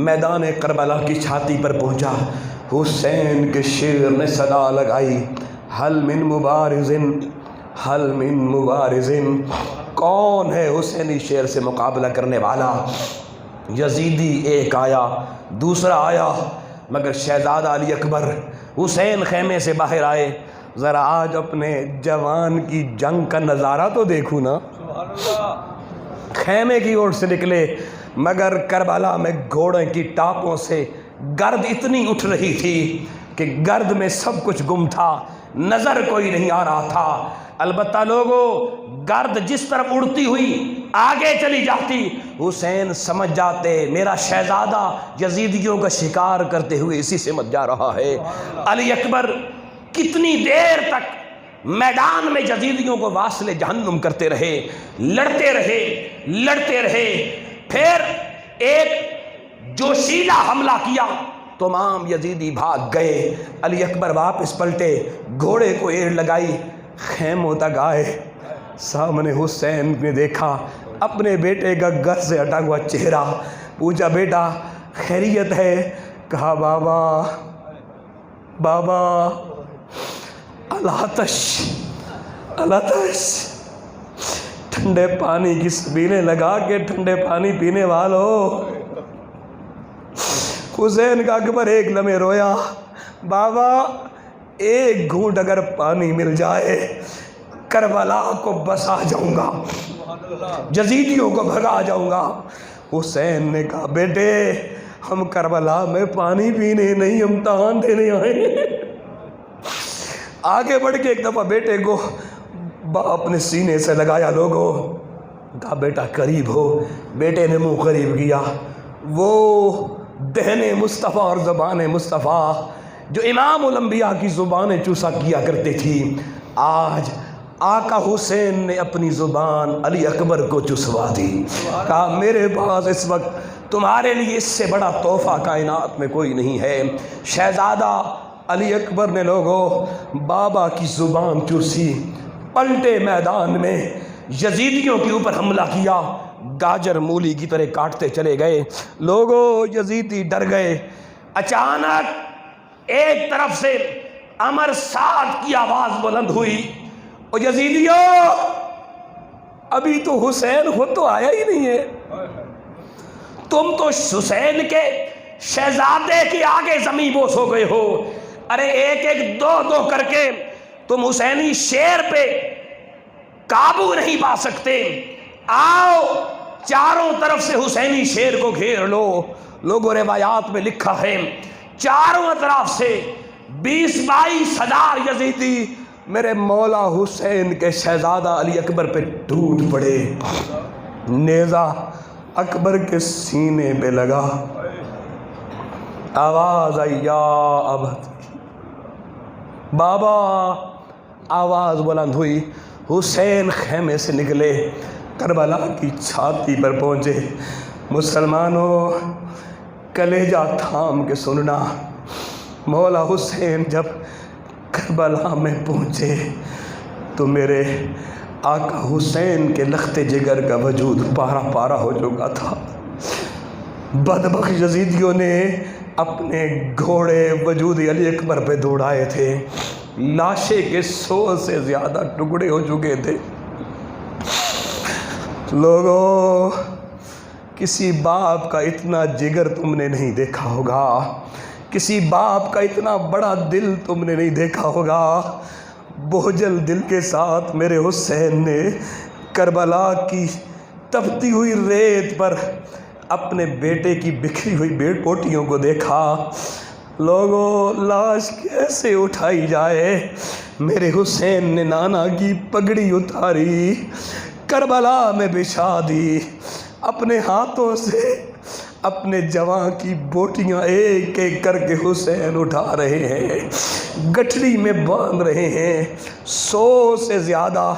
میدان کربلا کی چھاتی پر پہنچا۔ حسین کے شیر نے صدا لگائی، حل من مبارزن، حل من مبارزن، کون ہے حسینی شیر سے مقابلہ کرنے والا؟ یزیدی ایک آیا، دوسرا آیا، مگر شہزادہ علی اکبر حسین خیمے سے باہر آئے۔ ذرا آج اپنے جوان کی جنگ کا نظارہ تو دیکھوں نا، خیمے کی اوٹ سے نکلے، مگر کربلا میں گھوڑے کی ٹاپوں سے گرد اتنی اٹھ رہی تھی کہ گرد میں سب کچھ گم تھا، نظر کوئی نہیں آ رہا تھا۔ البتہ لوگوں گرد جس طرف اڑتی ہوئی آگے چلی جاتی، حسین سمجھ جاتے میرا شہزادہ یزیدیوں کا شکار کرتے ہوئے اسی سے مت جا رہا ہے۔ علی اکبر کتنی دیر تک میدان میں یزیدیوں کو واصل جہنم کرتے رہے، لڑتے رہے، پھر ایک جوشیلا حملہ کیا، تمام یزیدی بھاگ گئے۔ علی اکبر واپس پلٹے، گھوڑے کو ایڑ لگائی، خیموں تک آئے، سامنے حسین نے دیکھا اپنے بیٹے کا گھر سے ہٹا ہوا چہرہ، پوچھا بیٹا خیریت ہے؟ کہا بابا الاتش، ٹھنڈے پانی کی سبیلیں لگا کے ٹھنڈے پانی پینے والوں۔ حسین کا اکبر ایک لمحے رویا، بابا ایک گھونٹ اگر پانی مل جائے کربلا کو بسا جاؤں گا، یزیدیوں کو بھگا جاؤں گا۔ حسین نے کہا بیٹے ہم کربلا میں پانی پینے نہیں، امتحان دینے آئے۔ آگے بڑھ کے ایک دفعہ بیٹے کو باپ نے سینے سے لگایا، لوگوں کہا بیٹا قریب ہو۔ بیٹے نے منہ قریب کیا، وہ دہن مصطفیٰ اور زبان مصطفیٰ جو امام الانبیاء کی زبانیں چوسا کیا کرتے تھی، آج آقا حسین نے اپنی زبان علی اکبر کو چسوا دی۔ کہا میرے پاس اس وقت تمہارے لیے اس سے بڑا تحفہ کائنات میں کوئی نہیں ہے۔ شہزادہ علی اکبر نے لوگوں بابا کی زبان چوسی، پلٹے میدان میں یزیدیوں کے اوپر حملہ کیا، گاجر مولی کی طرح کاٹتے چلے گئے۔ لوگوں یزیدی ڈر گئے۔ اچانک ایک طرف سے امر سعد کی آواز بلند ہوئی، اور یزیدیوں ابھی تو حسین خود تو آیا ہی نہیں ہے، تم تو حسین کے شہزادے کے آگے زمین بوس ہو گئے ہو۔ ارے ایک ایک دو کر کے تم حسینی شیر پہ قابو نہیں پا سکتے، آؤ چاروں طرف سے حسینی شیر کو گھیر لو۔ لوگوں روایات میں لکھا ہے چاروں طرف سے 20-22 ہزار یزیدی میرے مولا حسین کے شہزادہ علی اکبر پہ ٹوٹ پڑے۔ نیزہ اکبر کے سینے پہ لگا، آواز آئی یا ابت، بابا آواز بلند ہوئی۔ حسین خیمے سے نکلے، کربلا کی چھاتی پر پہنچے۔ مسلمانوں کلیجہ تھام کے سننا، مولا حسین جب کربلا میں پہنچے تو میرے آقا حسین کے لخت جگر کا وجود پارا پارا ہو چکا تھا۔ بدبخت یزیدیوں نے اپنے گھوڑے وجود علی اکبر پہ دوڑائے تھے، لاشے کے 100 سے زیادہ ٹکڑے ہو چکے تھے۔ لوگوں، کسی باپ کا اتنا جگر تم نے نہیں دیکھا ہوگا، کسی باپ کا اتنا بڑا دل تم نے نہیں دیکھا ہوگا۔ بوجھل دل کے ساتھ میرے حسین نے کربلا کی تپتی ہوئی ریت پر اپنے بیٹے کی بکھری ہوئی بیٹیوں کو دیکھا۔ لوگوں، لاش کیسے اٹھائی جائے؟ میرے حسین نے نانا کی پگڑی اتاری، کربلا میں بچھا دی، اپنے ہاتھوں سے اپنے جوان کی بوٹیاں ایک ایک کر کے حسین اٹھا رہے ہیں، گٹھڑی میں باندھ رہے ہیں۔ 100 سے زیادہ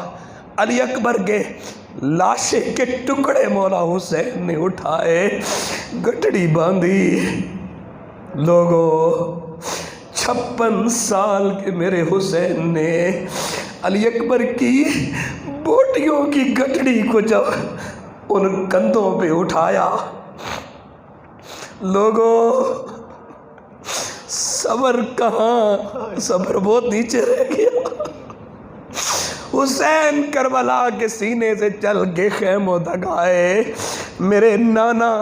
علی اکبر کے لاشیں کے ٹکڑے مولا حسین نے اٹھائے، گٹھڑی باندھی۔ لوگوں، 56 سال کے میرے حسین نے علی اکبر کی بوٹیوں کی گٹھڑی کو جب ان کندھوں پہ اٹھایا، لوگوں صبر کہاں، صبر بہت نیچے رہ گیا۔ حسین کربلا کے سینے سے چل کے خیموں تک آئے۔ میرے نانا،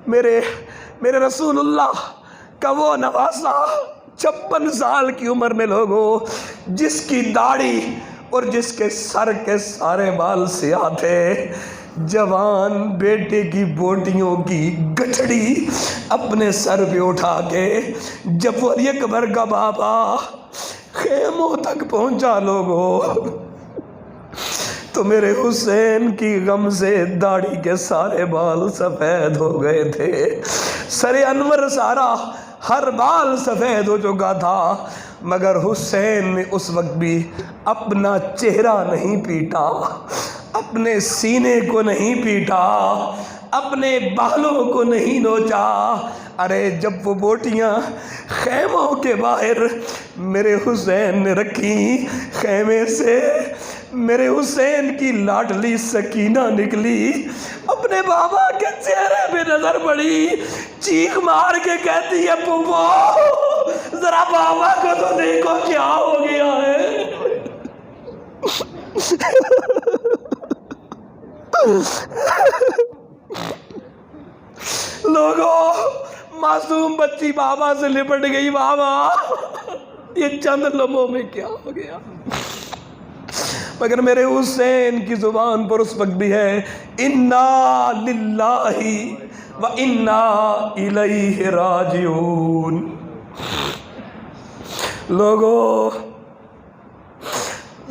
میرے رسول اللہ کا وہ نواسا 56 سال کی عمر میں، لوگوں، جس کی داڑھی اور جس کے سر کے سارے بال سیاہ تھے، جوان بیٹے کی بوٹیوں کی گٹھڑی اپنے سر پہ اٹھا کے جب وہ علی اکبر کا بابا خیموں تک پہنچا، لوگوں، تو میرے حسین کی غم سے داڑھی کے سارے بال سفید ہو گئے تھے، سر انور سارا ہر بال سفید ہو چکا تھا، مگر حسین نے اس وقت بھی اپنا چہرہ نہیں پیٹا، اپنے سینے کو نہیں پیٹا، اپنے بالوں کو نہیں نوچا۔ ارے جب وہ بوٹیاں خیموں کے باہر میرے حسین نے رکھی، خیمے سے میرے حسین کی لاڈلی سکینہ نکلی، اپنے بابا کے چہرے پہ نظر پڑی، چیخ مار کے کہتی ہے، پھوپھو ذرا بابا کو تو دیکھو کیا ہو گیا ہے۔ لوگوں، معصوم بچی بابا سے لپٹ گئی، بابا یہ چند لمحوں میں کیا ہو گیا؟ مگر میرے حسین کی زبان پر اس وقت بھی ہے، انا للہ و انا الیہ راجعون۔ لوگوں،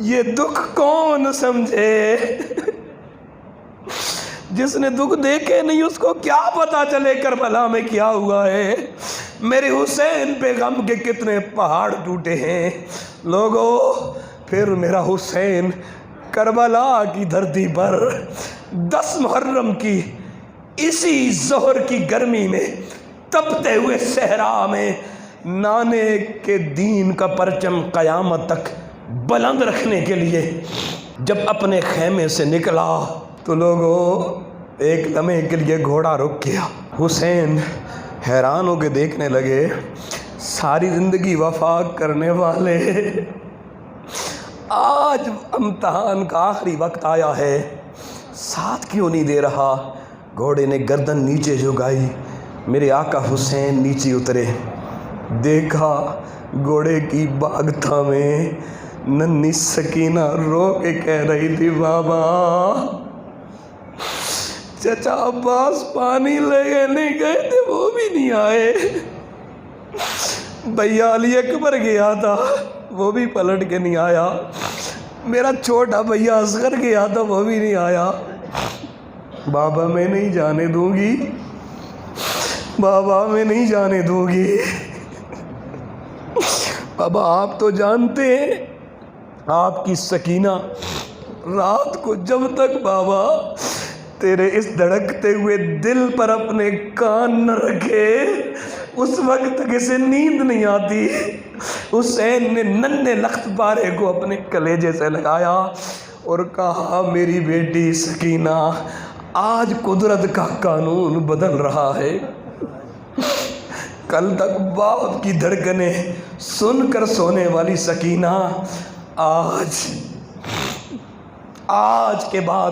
یہ دکھ کون سمجھے؟ جس نے دکھ دیکھے نہیں اس کو کیا پتا چلے کربلا میں کیا ہوا ہے۔ میرے حسین پہ غم کے کتنے پہاڑ ٹوٹے ہیں۔ لوگوں، پھر میرا حسین کربلا کی دھرتی پر 10 محرم کی اسی ظہر کی گرمی میں، تپتے ہوئے صحرا میں، نانے کے دین کا پرچم قیامت تک بلند رکھنے کے لیے جب اپنے خیمے سے نکلا، تو لوگوں ایک لمحے کے لیے گھوڑا رک گیا۔ حسین حیران ہو کے دیکھنے لگے، ساری زندگی وفا کرنے والے، آج امتحان کا آخری وقت آیا ہے، ساتھ کیوں نہیں دے رہا؟ گھوڑے نے گردن نیچے جھکائی، میرے آقا حسین نیچے اترے، دیکھا گھوڑے کی باغ تھامے ننھی سکینہ رو کے کہہ رہی تھی، بابا چچا عباس پانی لینے گئے تھے وہ بھی نہیں آئے، بھیا علی اکبر گیا تھا وہ بھی پلٹ کے نہیں آیا، میرا چھوٹا بھیا اصغر گیا تھا وہ بھی نہیں آیا، بابا میں نہیں جانے دوں گی، بابا میں نہیں جانے دوں گی۔ بابا آپ تو جانتے ہیں آپ کی سکینہ رات کو جب تک بابا تیرے اس دھڑکتے ہوئے دل پر اپنے کان نہ رکھے اس وقت تک اسے نیند نہیں آتی۔ حسین نے ننھے لخت پارے کو اپنے کلیجے سے لگایا اور کہا، میری بیٹی سکینہ، آج قدرت کا قانون بدل رہا ہے، کل تک باپ کی دھڑکنیں سن کر سونے والی سکینہ آج کے بعد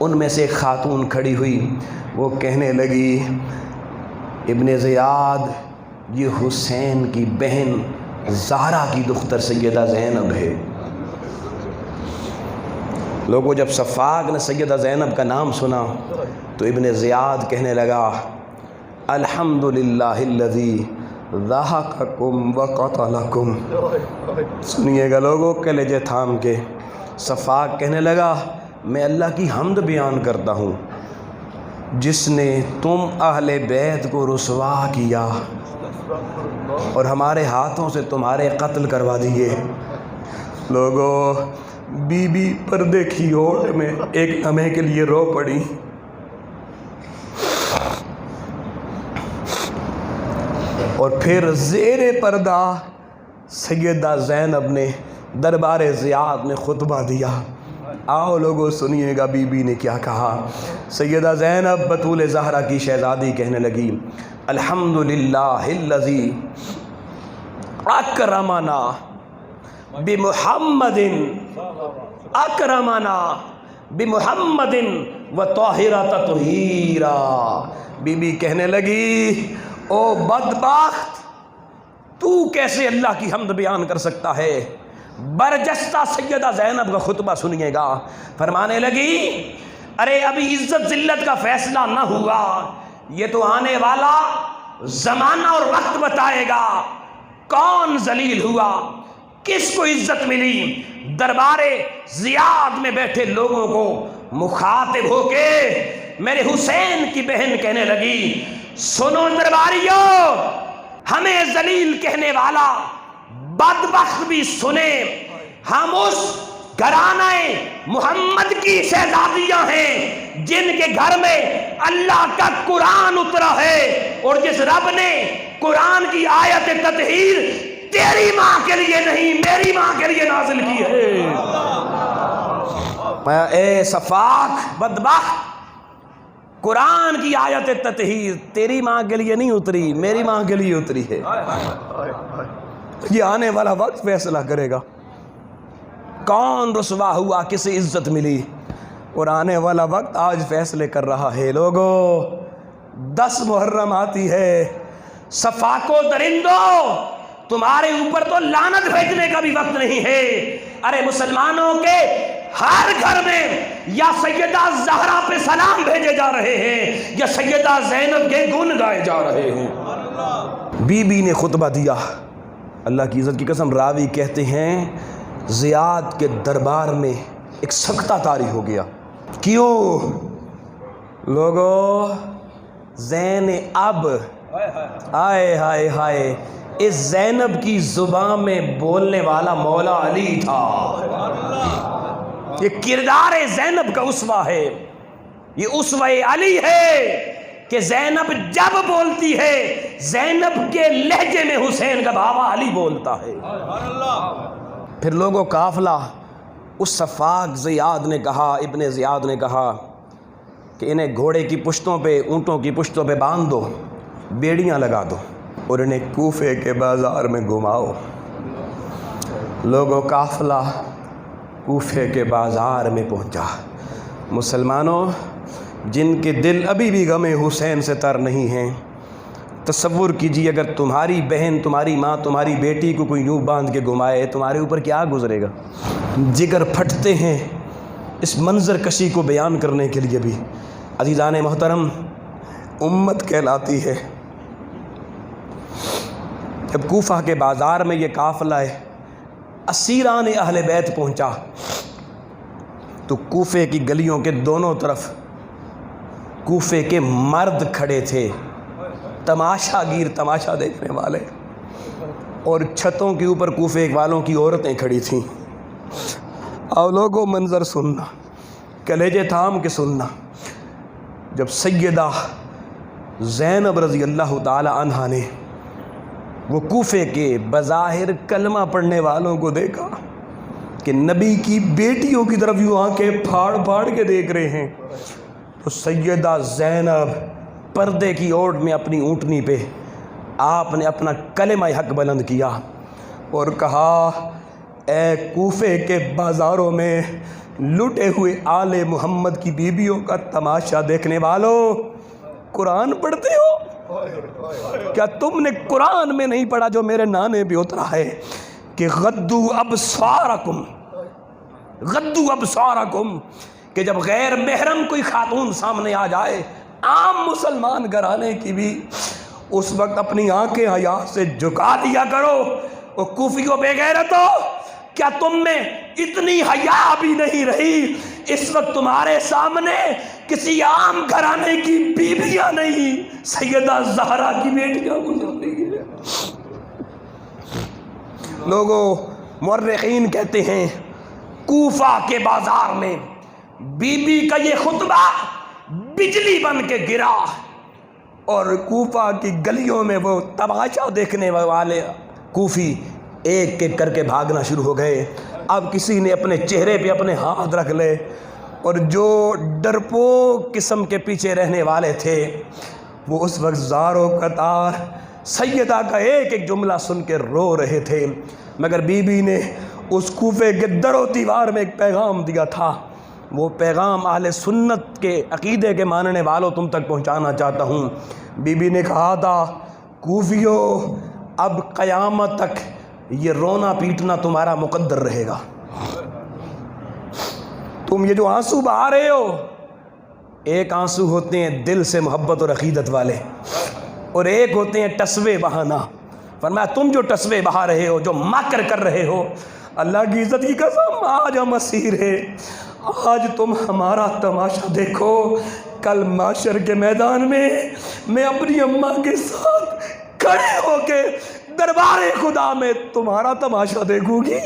ان میں سے ایک خاتون کھڑی ہوئی، وہ کہنے لگی ابن زیاد یہ حسین کی بہن زہرا کی دختر سیدہ زینب ہے۔ لوگوں جب صفاق نے سیدہ زینب کا نام سنا تو ابن زیاد کہنے لگا الحمدللہ الذی ضحککم وقتلکم۔ سنیے گا لوگوں، کلیجے تھام کے صفاق کہنے لگا میں اللہ کی حمد بیان کرتا ہوں جس نے تم اہل بیت کو رسوا کیا اور ہمارے ہاتھوں سے تمہارے قتل کروا دیے۔ لوگوں، بی بی پردے کی اوٹ میں ایک لمحے کے لیے رو پڑی۔ اور پھر زیر پردہ سیدہ زینب نے دربار زیاد میں خطبہ دیا۔ آؤ لوگوں سنیے گا بی بی نے کیا کہا۔ سیدہ زینب بطول زہرا کی شہزادی کہنے لگی الحمدللہ الذی اکرمنا بمحمد اکرمنا بمحمد وطاہرہ تطہیرا۔ بی بی کہنے لگی او بدبخت، تو کیسے اللہ کی حمد بیان کر سکتا ہے؟ برجستہ سیدہ زینب کا خطبہ سنیے گا، فرمانے لگی ارے ابھی عزت ذلت کا فیصلہ نہ ہوا، یہ تو آنے والا زمانہ اور وقت بتائے گا کون ذلیل ہوا، کس کو عزت ملی۔ دربار زیاد میں بیٹھے لوگوں کو مخاطب ہو کے میرے حسین کی بہن کہنے لگی سنو درباریوں، ہمیں ذلیل کہنے والا بدبخت بھی سنے، ہم اس گھرانہ محمد کی شہزادیاں ہیں جن کے گھر میں اللہ کا قرآن اترا ہے اور جس رب نے قرآن کی آیت تطہیر تیری ماں کے لیے نہیں میری ماں کے لیے نازل کی ہے۔ اے صفاق بدبخت، قرآن کی آیت تطہیر تیری ماں کے لیے نہیں اتری، میری ماں کے لیے اتری ہے۔ یہ آنے والا وقت فیصلہ کرے گا کون رسوا ہوا، کسے عزت ملی، اور آنے والا وقت آج فیصلے کر رہا ہے۔ لوگوں 10 محرم آتی ہے، صفاقو درندو تمہارے اوپر تو لعنت بھیجنے کا بھی وقت نہیں ہے۔ ارے مسلمانوں کے ہر گھر میں یا سیدہ زہرا پہ سلام بھیجے جا رہے ہیں یا سیدہ زینب کے گن گائے جا رہے ہیں۔ بی بی نے خطبہ دیا، اللہ کی عزت کی قسم راوی کہتے ہیں زیاد کے دربار میں ایک سکتہ طاری ہو گیا۔ کیوں؟ لوگوں زینب آئے ہائے ہائے، اس زینب کی زبان میں بولنے والا مولا علی تھا۔ یہ کردار زینب کا اسوہ ہے، یہ اسوہ علی ہے کہ زینب جب بولتی ہے زینب کے لہجے میں حسین کا بابا علی بولتا ہے۔ پھر لوگوں قافلہ اس صفاق زیاد نے کہا، ابن زیاد نے کہا کہ انہیں گھوڑے کی پشتوں پہ اونٹوں کی پشتوں پہ باندھ دو، بیڑیاں لگا دو اور انہیں کوفے کے بازار میں گھماؤ۔ لوگوں قافلہ کوفے کے بازار میں پہنچا۔ مسلمانوں جن کے دل ابھی بھی غم حسین سے تر نہیں ہیں، تصور کیجیے اگر تمہاری بہن، تمہاری ماں، تمہاری بیٹی کو کوئی یوں باندھ کے گھمائے تمہارے اوپر کیا گزرے گا؟ جگر پھٹتے ہیں اس منظر کشی کو بیان کرنے کے لیے بھی۔ عزیزان محترم، امت کہلاتی ہے۔ جب کوفہ کے بازار میں یہ قافلہ اسیران اہل بیت پہنچا تو کوفے کی گلیوں کے دونوں طرف کوفے کے مرد کھڑے تھے، تماشا گیر، تماشا دیکھنے والے، اور چھتوں کے اوپر کوفے والوں کی عورتیں کھڑی تھیں۔ اور لوگوں منظر سننا، کلیجے تھام کے سننا، جب سیدہ زینب رضی اللہ تعالی عنہا نے وہ کوفے کے بظاہر کلمہ پڑھنے والوں کو دیکھا کہ نبی کی بیٹیوں کی طرف یوں آنکھیں پھاڑ پھاڑ کے دیکھ رہے ہیں، تو سیدہ زینب پردے کی اوٹ میں اپنی اونٹنی پہ آپ نے اپنا کلمہ حق بلند کیا اور کہا اے کوفے کے بازاروں میں لٹے ہوئے آل محمد کی بیویوں کا تماشا دیکھنے والوں، قرآن پڑھتے ہو؟ کیا تم نے قرآن میں نہیں پڑھا جو میرے نانے بھی اترا ہے کہ غدو ابصارکم، غدو ابصارکم، کہ جب غیر محرم کوئی خاتون سامنے آ جائے، عام مسلمان گھرانے کی بھی، اس وقت اپنی آنکھیں حیا سے جھکا دیا کرو۔ وہ کوفیوں بے غیرتو، کیا تم میں اتنی حیا بھی نہیں رہی؟ اس وقت تمہارے سامنے کسی عام گھرانے کی بیویاں نہیں، سیدہ زہرا کی بیٹیاں گزر رہی ہیں۔ لوگوں، مورخین کہتے ہیں کوفہ کے بازار میں بی بی کا یہ خطبہ بجلی بن کے گرا، اور کوفہ کی گلیوں میں وہ تماشا دیکھنے والے کوفی ایک ایک کر کے بھاگنا شروع ہو گئے۔ اب کسی نے اپنے چہرے پہ اپنے ہاتھ رکھ لے، اور جو ڈرپوک قسم کے پیچھے رہنے والے تھے وہ اس وقت زاروں قطار سیدہ کا ایک ایک جملہ سن کے رو رہے تھے، مگر بی بی نے اس کوفے کے در و دیوار میں ایک پیغام دیا تھا۔ وہ پیغام اہل سنت کے عقیدے کے ماننے والوں تم تک پہنچانا چاہتا ہوں۔ بی بی نے کہا تھا، کوفیوں، اب قیامت تک یہ رونا پیٹنا تمہارا مقدر رہے گا۔ تم یہ جو آنسو بہا رہے ہو، ایک آنسو ہوتے ہیں دل سے محبت اور عقیدت والے، اور ایک ہوتے ہیں ٹسوے بہانا۔ فرمایا تم جو ٹسوے بہا رہے ہو، جو مکر کر رہے ہو، اللہ کی عزت کی قسم آج ہم اسیر ہیں۔ آج تم ہمارا تماشا دیکھو، کل معاشر کے میدان میں اپنی اماں کے ساتھ کھڑے ہو کے دربار خدا میں تمہارا تماشا دیکھوں گی،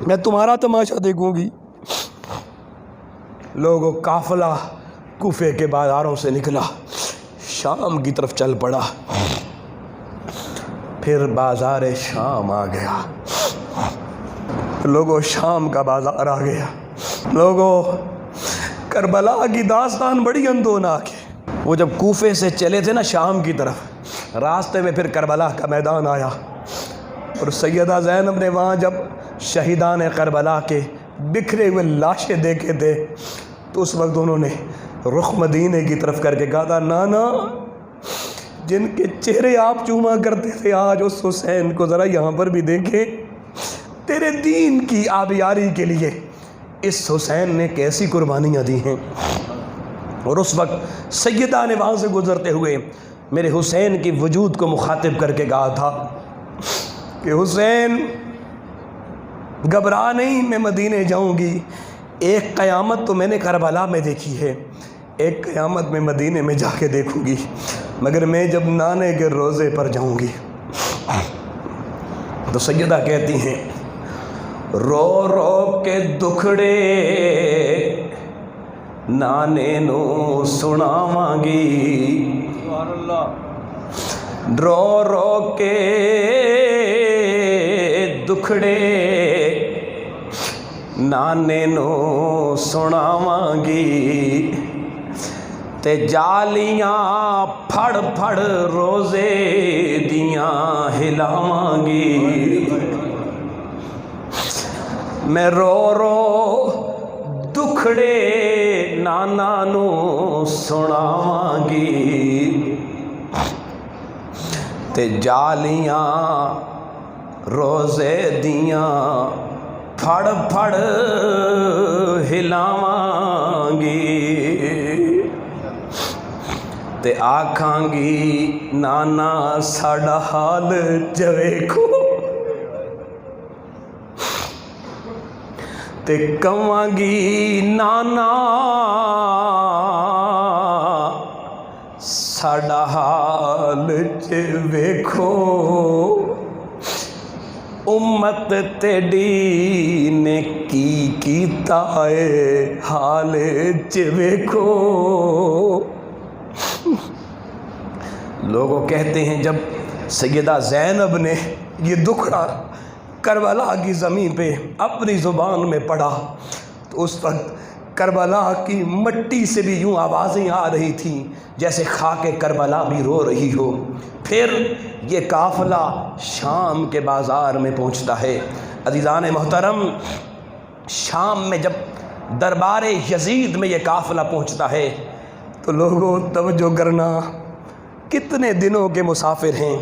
میں تمہارا تماشا دیکھوں گی۔ لوگوں، قافلہ کوفے کے بازاروں سے نکلا، شام کی طرف چل پڑا، پھر بازار شام آ گیا۔ لوگوں، شام کا بازار آ گیا۔ لوگوں، کربلا کی داستان بڑی اندوناک ہے۔ وہ جب کوفے سے چلے تھے نا شام کی طرف، راستے میں پھر کربلا کا میدان آیا، اور سیدہ زینب نے وہاں جب شہیدان کربلا کے بکھرے ہوئے لاشیں دیکھے تھے، تو اس وقت انہوں نے رخ مدینے کی طرف کر کے کہا تھا، نانا، جن کے چہرے آپ چوما کرتے تھے، آج اس حسین کو ذرا یہاں پر بھی دیکھیں، تیرے دین کی آبیاری کے لیے اس حسین نے کیسی قربانیاں دی ہیں۔ اور اس وقت سیدہ نے وہاں سے گزرتے ہوئے میرے حسین کی وجود کو مخاطب کر کے کہا تھا کہ حسین، گھبرا نہیں، میں مدینے جاؤں گی۔ ایک قیامت تو میں نے کربلا میں دیکھی ہے، ایک قیامت میں مدینے میں جا کے دیکھوں گی، مگر میں جب نانے کے روزے پر جاؤں گی۔ تو سیدہ کہتی ہیں، رو رو کے دکھڑے نانے نو سناواں گی، رو رو کے دکھڑے نانے نو سناواں گی، تے جالیاں پھڑ پھڑ روزے دیاں ہلاواں گی۔ میں رو رو دکھڑے نانا نو سناواں گی، تے جالیاں روزے دیاں پھڑ پھڑ ہلاواں گی، تے آکھاں گی نانا ساڈا حال جویکھو، تے کہواں گی نانا ساڈا حال ویکھو، امت تیڈی نے کی کیتا ہے حال ویکھو۔ لوگوں کہتے ہیں جب سیدہ زینب نے یہ دکھڑا کربلا کی زمین پہ اپنی زبان میں پڑھا، تو اس وقت کربلا کی مٹی سے بھی یوں آوازیں آ رہی تھیں جیسے خاک کربلا بھی رو رہی ہو۔ پھر یہ قافلہ شام کے بازار میں پہنچتا ہے۔ عزیزان محترم، شام میں جب دربار یزید میں یہ قافلہ پہنچتا ہے تو لوگوں توجہ کرنا، کتنے دنوں کے مسافر ہیں،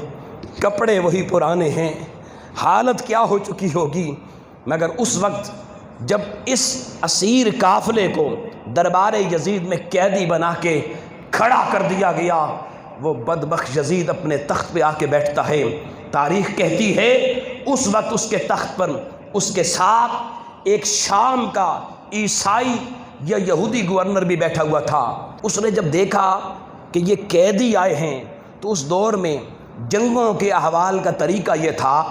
کپڑے وہی پرانے ہیں، حالت کیا ہو چکی ہوگی، مگر اس وقت جب اس اسیر قافلے کو دربار یزید میں قیدی بنا کے کھڑا کر دیا گیا، وہ بدبخت یزید اپنے تخت پہ آ کے بیٹھتا ہے۔ تاریخ کہتی ہے اس وقت اس کے تخت پر اس کے ساتھ ایک شام کا عیسائی یا یہودی گورنر بھی بیٹھا ہوا تھا۔ اس نے جب دیکھا کہ یہ قیدی آئے ہیں، تو اس دور میں جنگوں کے احوال کا طریقہ یہ تھا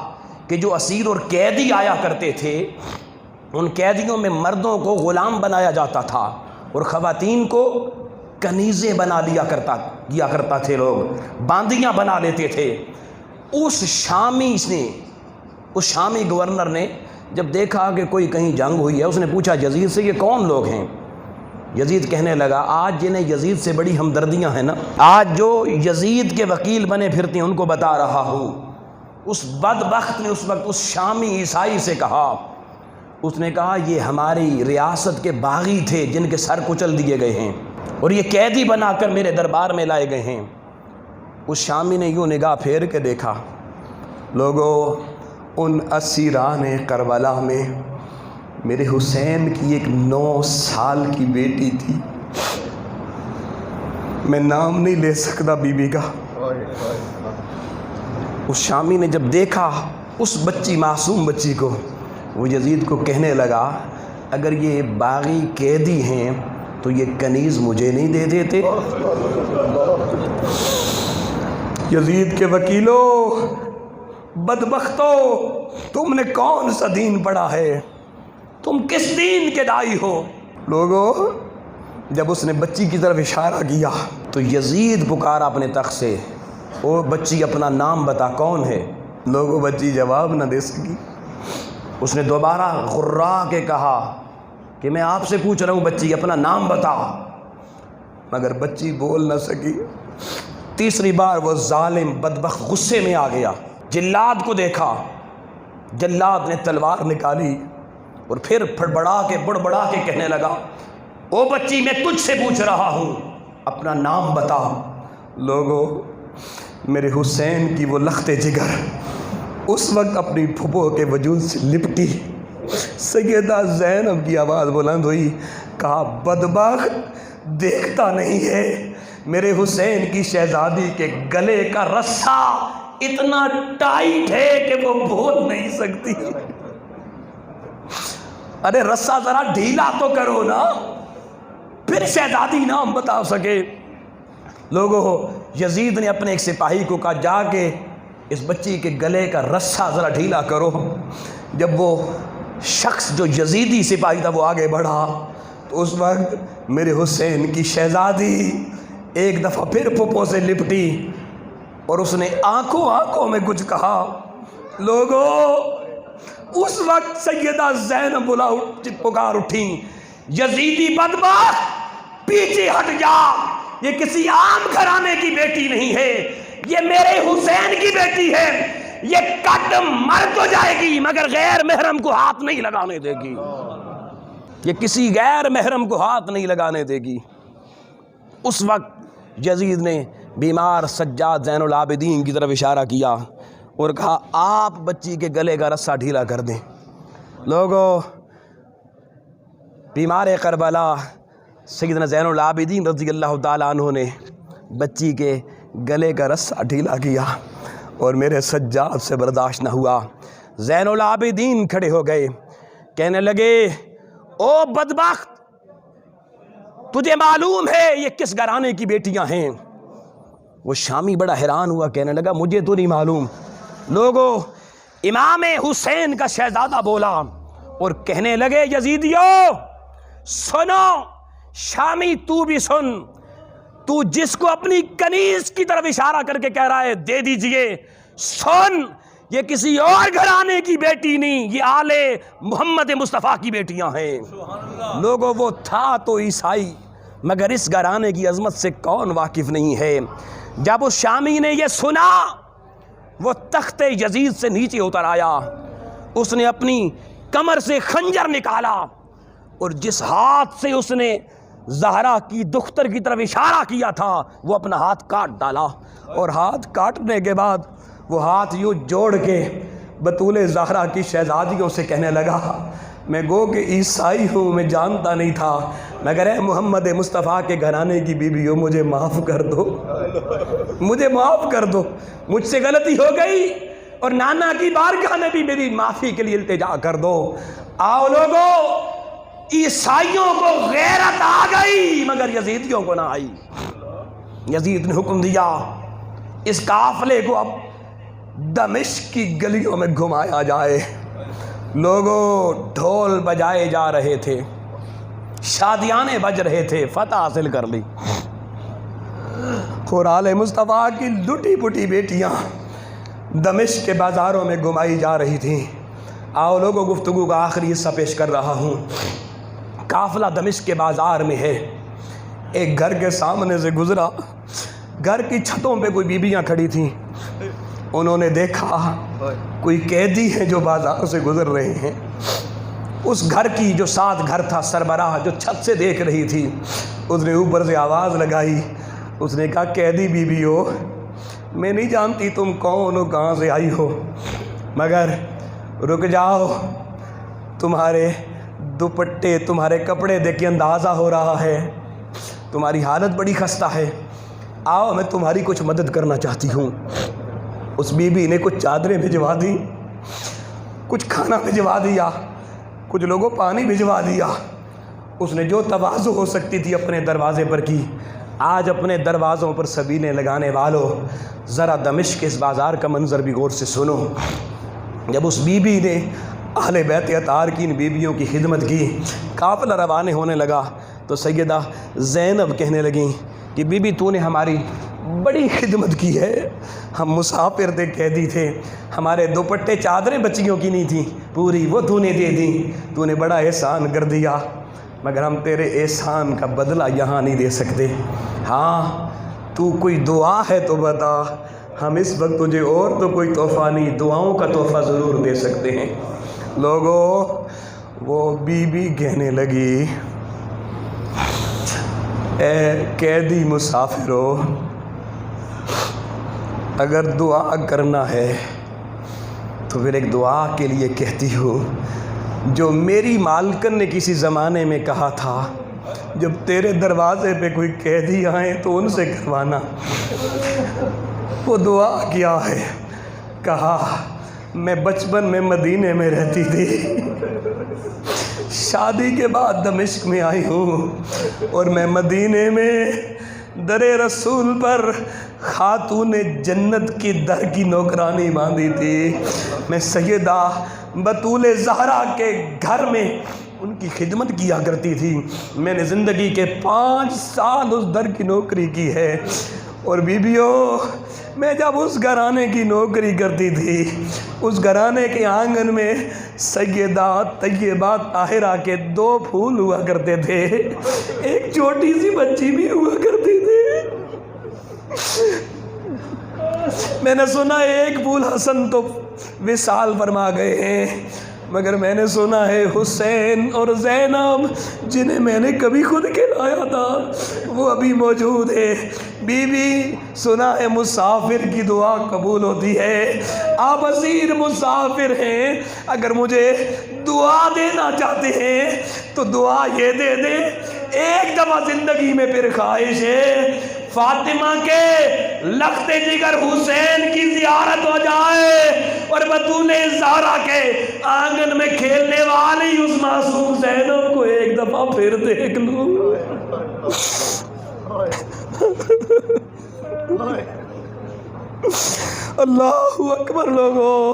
کہ جو اسیر اور قیدی آیا کرتے تھے، ان قیدیوں میں مردوں کو غلام بنایا جاتا تھا اور خواتین کو کنیزیں بنا لیا کرتا تھے، لوگ باندیاں بنا لیتے تھے۔ اس شامی گورنر نے جب دیکھا کہ کوئی کہیں جنگ ہوئی ہے، اس نے پوچھا یزید سے یہ کون لوگ ہیں؟ یزید کہنے لگا آج جنہیں یزید سے بڑی ہمدردیاں ہیں نا، آج جو یزید کے وکیل بنے پھرتے ہیں ان کو بتا رہا ہوں۔ اس بدبخت نے اس وقت اس شامی عیسائی سے کہا، اس نے کہا یہ ہماری ریاست کے باغی تھے جن کے سر کچل دیے گئے ہیں اور یہ قیدی بنا کر میرے دربار میں لائے گئے ہیں۔ اس شامی نے یوں نگاہ پھیر کے دیکھا، لوگوں ان اسیران کربلا میں میرے حسین کی ایک 9 سال کی بیٹی تھی، میں نام نہیں لے سکتا بی بی کا۔ اس شامی نے جب دیکھا اس بچی، معصوم بچی کو، وہ یزید کو کہنے لگا اگر یہ باغی قیدی ہیں تو یہ کنیز مجھے نہیں دے دیتے؟ یزید کے وکیلوں، بدبختوں، تم نے کون سا دین پڑھا ہے؟ تم کس دین کے دائی ہو؟ لوگوں جب اس نے بچی کی طرف اشارہ کیا تو یزید پکارا اپنے تخت سے، او بچی اپنا نام بتا کون ہے؟ لوگوں بچی جواب نہ دے سکی۔ اس نے دوبارہ غرا کے کہا کہ میں آپ سے پوچھ رہا ہوں بچی اپنا نام بتا، مگر بچی بول نہ سکی۔ تیسری بار وہ ظالم بدبخت غصے میں آ گیا، جلاد کو دیکھا، جلاد نے تلوار نکالی اور پھر بڑبڑا کے کہنے لگا او بچی میں تجھ سے پوچھ رہا ہوں اپنا نام بتا۔ لوگوں میرے حسین کی وہ لخت جگر اس وقت اپنی پھپھو کے وجود سے لپٹی۔ سیدہ زینب کی آواز بلند ہوئی، کہا بدبخت دیکھتا نہیں ہے میرے حسین کی شہزادی کے گلے کا رسہ اتنا ٹائٹ ہے کہ وہ بول نہیں سکتی۔ ارے رسہ ذرا ڈھیلا تو کرو نا، پھر شہزادی نام بتا سکے۔ لوگوں یزید نے اپنے ایک سپاہی کو کہا جا کے اس بچی کے گلے کا رسہ ذرا ڈھیلا کرو۔ جب وہ شخص جو یزیدی سپاہی تھا وہ آگے بڑھا تو اس وقت میرے حسین کی شہزادی ایک دفعہ پھر پھپھو سے لپٹی اور اس نے آنکھوں میں کچھ کہا۔ لوگوں اس وقت سیدہ زینب پکار اٹھی، یزیدی بدبخت پیچھے ہٹ جا، یہ کسی عام گھرانے کی بیٹی نہیں ہے، یہ میرے حسین کی بیٹی ہے، یہ قدم مر تو جائے گی مگر غیر محرم کو ہاتھ نہیں لگانے دے گی، یہ کسی غیر محرم کو ہاتھ نہیں لگانے دے گی۔ اس وقت یزید نے بیمار سجاد زین العابدین کی طرف اشارہ کیا اور کہا آپ بچی کے گلے کا رسہ ڈھیلا کر دیں۔ لوگوں بیمار کربلا سیدنا زین العابدین رضی اللہ تعالیٰ عنہ نے بچی کے گلے کا رسہ ڈھیلا کیا اور میرے سجاد سے برداشت نہ ہوا۔ زین العابدین کھڑے ہو گئے، کہنے لگے او بدبخت تجھے معلوم ہے یہ کس گھرانے کی بیٹیاں ہیں؟ وہ شامی بڑا حیران ہوا، کہنے لگا مجھے تو نہیں معلوم۔ لوگوں امام حسین کا شہزادہ بولا اور کہنے لگے یزیدیو سنو، شامی تو بھی سن، تو جس کو اپنی کنیز کی طرف اشارہ کر کے کہہ رہا ہے دے دیجئے، سن یہ کسی اور گھرانے کی بیٹی نہیں، یہ آل محمد مصطفیٰ کی بیٹیاں ہیں۔ لوگوں وہ تھا تو عیسائی مگر اس گھرانے کی عظمت سے کون واقف نہیں ہے؟ جب اس شامی نے یہ سنا وہ تخت یزید سے نیچے اتر آیا، اس نے اپنی کمر سے خنجر نکالا اور جس ہاتھ سے اس نے زہرا کی دختر کی طرف اشارہ کیا تھا وہ اپنا ہاتھ کاٹ ڈالا، اور ہاتھ کاٹنے کے بعد وہ ہاتھ یوں جوڑ کے بطول زہرا کی شہزادیوں سے کہنے لگا، میں گو کہ عیسائی ہوں، میں جانتا نہیں تھا، مگر اے محمد مصطفیٰ کے گھرانے کی بیویوں مجھے معاف کر دو، مجھے معاف کر دو، مجھ سے غلطی ہو گئی اور نانا کی بارگاہ میں بھی میری معافی کے لیے التجا کر دو۔ آؤ لوگو، عیسائیوں کو غیرت آ گئی مگر یزیدیوں کو نہ آئی۔ یزید نے حکم دیا اس قافلے کو اب دمشق کی گلیوں میں گھمایا جائے۔ لوگوں، ڈھول بجائے جا رہے تھے، شادیانے بج رہے تھے، فتح حاصل کر لی، اور آل مصطفیٰ کی لٹی پٹی بیٹیاں دمشق کے بازاروں میں گھمائی جا رہی تھیں۔ آؤ لوگوں، گفتگو کا آخری حصہ پیش کر رہا ہوں۔ قافلہ دمشق کے بازار میں ہے، ایک گھر کے سامنے سے گزرا، گھر کی چھتوں پہ کوئی بیبیاں کھڑی تھیں، انہوں نے دیکھا کوئی قیدی ہے جو بازار سے گزر رہے ہیں۔ اس گھر کی جو ساتھ گھر تھا سربراہ جو چھت سے دیکھ رہی تھی، اس نے اوپر سے آواز لگائی، اس نے کہا قیدی بیوی ہو، میں نہیں جانتی تم کون ہو، کہاں سے آئی ہو، مگر رک جاؤ، تمہارے دوپٹے تمہارے کپڑے دیکھ کے اندازہ ہو رہا ہے تمہاری حالت بڑی خستہ ہے، آؤ میں تمہاری کچھ مدد کرنا چاہتی ہوں۔ اس بی بی نے کچھ چادریں بھجوا دی، کچھ کھانا بھجوا دیا، کچھ لوگوں پانی بھجوا دیا۔ اس نے جو تواضع ہو سکتی تھی اپنے دروازے پر کی۔ آج اپنے دروازوں پر سبیلیں لگانے والوں، ذرا دمشق کے اس بازار کا منظر بھی غور سے سنو۔ جب اس بی بی نے اہل بیت اطہار کی ان بیویوں کی خدمت کی، قافلہ روانے ہونے لگا تو سیدہ زینب کہنے لگیں کہ بی بی تو نے ہماری بڑی خدمت کی ہے، ہم مسافر تھے، قیدی تھے، ہمارے دوپٹے چادریں بچیوں کی نہیں تھیں، پوری وہ تو نے دے دیں، تو نے بڑا احسان کر دیا، مگر ہم تیرے احسان کا بدلہ یہاں نہیں دے سکتے۔ ہاں تو کوئی دعا ہے تو بتا، ہم اس وقت تجھے اور تو کوئی تحفہ نہیں، دعاؤں کا تحفہ ضرور دے سکتے ہیں۔ لوگوں، وہ بی بی کہنے لگی، اے قیدی مسافرو، اگر دعا کرنا ہے تو پھر ایک دعا کے لیے کہتی ہوں جو میری مالکن نے کسی زمانے میں کہا تھا، جب تیرے دروازے پہ کوئی قیدی آئیں تو ان سے کروانا۔ وہ دعا کیا ہے؟ کہا میں بچپن میں مدینے میں رہتی تھی، شادی کے بعد دمشق میں آئی ہوں، اور میں مدینے میں در رسول پر خاتون جنت کی در کی نوکرانی باندھی تھی۔ میں سیدہ بطول زہرا کے گھر میں ان کی خدمت کیا کرتی تھی۔ میں نے زندگی کے 5 سال اس در کی نوکری کی ہے، اور بیویوں، میں جب اس گھرانے کی نوکری کرتی تھی، اس گھرانے کے آنگن میں سیدہ طیبہ طاہرہ کے 2 پھول ہوا کرتے تھے، ایک چھوٹی سی بچی بھی ہوا کرتی تھی۔ میں نے سنا ایک پھول حسن تو وصال فرما گئے ہیں، مگر میں نے سنا ہے حسین اور زینب جنہیں میں نے کبھی خود کھلایا تھا وہ ابھی موجود ہے۔ بی بی، سنا ہے مسافر کی دعا قبول ہوتی ہے، آپ اسیر مسافر ہیں، اگر مجھے دعا دینا چاہتے ہیں تو دعا یہ دے دیں، ایک دفعہ زندگی میں پھر خواہش ہے فاطمہ کے لخت جگر حسین کی زیارت ہو جائے، اور بطول زہرا کے آنگن میں کھیلنے والی اس معصوم زینب کو ایک دفعہ پھر دیکھ لوں۔ اللہ اکبر لوگو،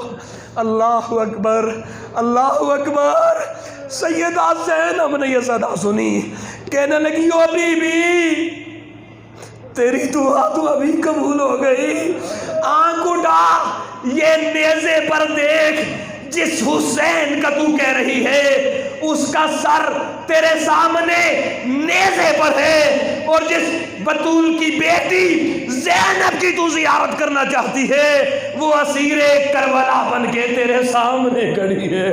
اللہ اکبر، اللہ اکبر۔ سیدہ زینب نے یہ صدا سنی، کہنے لگی او بی بی، تیری دعا تو ابھی قبول ہو گئی، آنکھ اٹھا یہ نیزے پر دیکھ، جس حسین کا تو کہہ رہی ہے اس کا سر تیرے سامنے نیزے پر ہے، اور جس بطول کی بیٹی زینب کی تو زیارت کرنا چاہتی ہے وہ اسیر کربلا بن کے تیرے سامنے کھڑی ہے۔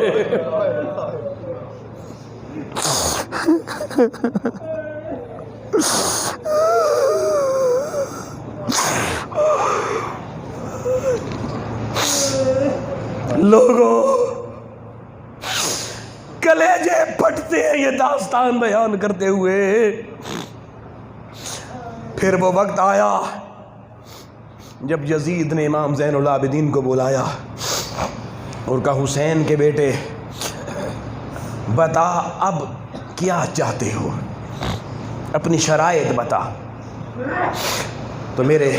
لوگوں کلیجے پھٹتے ہیں یہ داستان بیان کرتے ہوئے۔ پھر وہ وقت آیا جب یزید نے امام زین العابدین کو بلایا اور کہا حسین کے بیٹے بتا اب کیا چاہتے ہو، اپنی شرائط بتا۔ تو میرے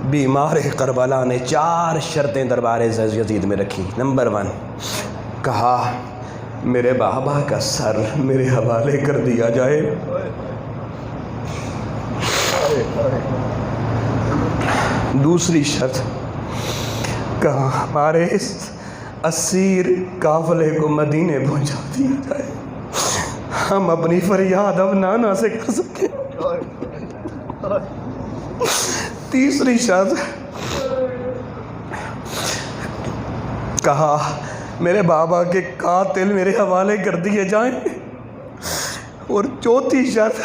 بیمار کربلا نے 4 شرطیں دربار یزید میں رکھی۔ نمبر 1 کہا میرے بابا کا سر میرے حوالے کر دیا جائے۔ دوسری شرط کہا ہمارے اس اسیر قافلے کو مدینے پہنچا دیا جائے، ہم اپنی فریاد اب نانا سے کر سکیں۔ تیسری شرط کہا میرے بابا کے قاتل میرے حوالے کر دیے جائیں۔ اور چوتھی شرط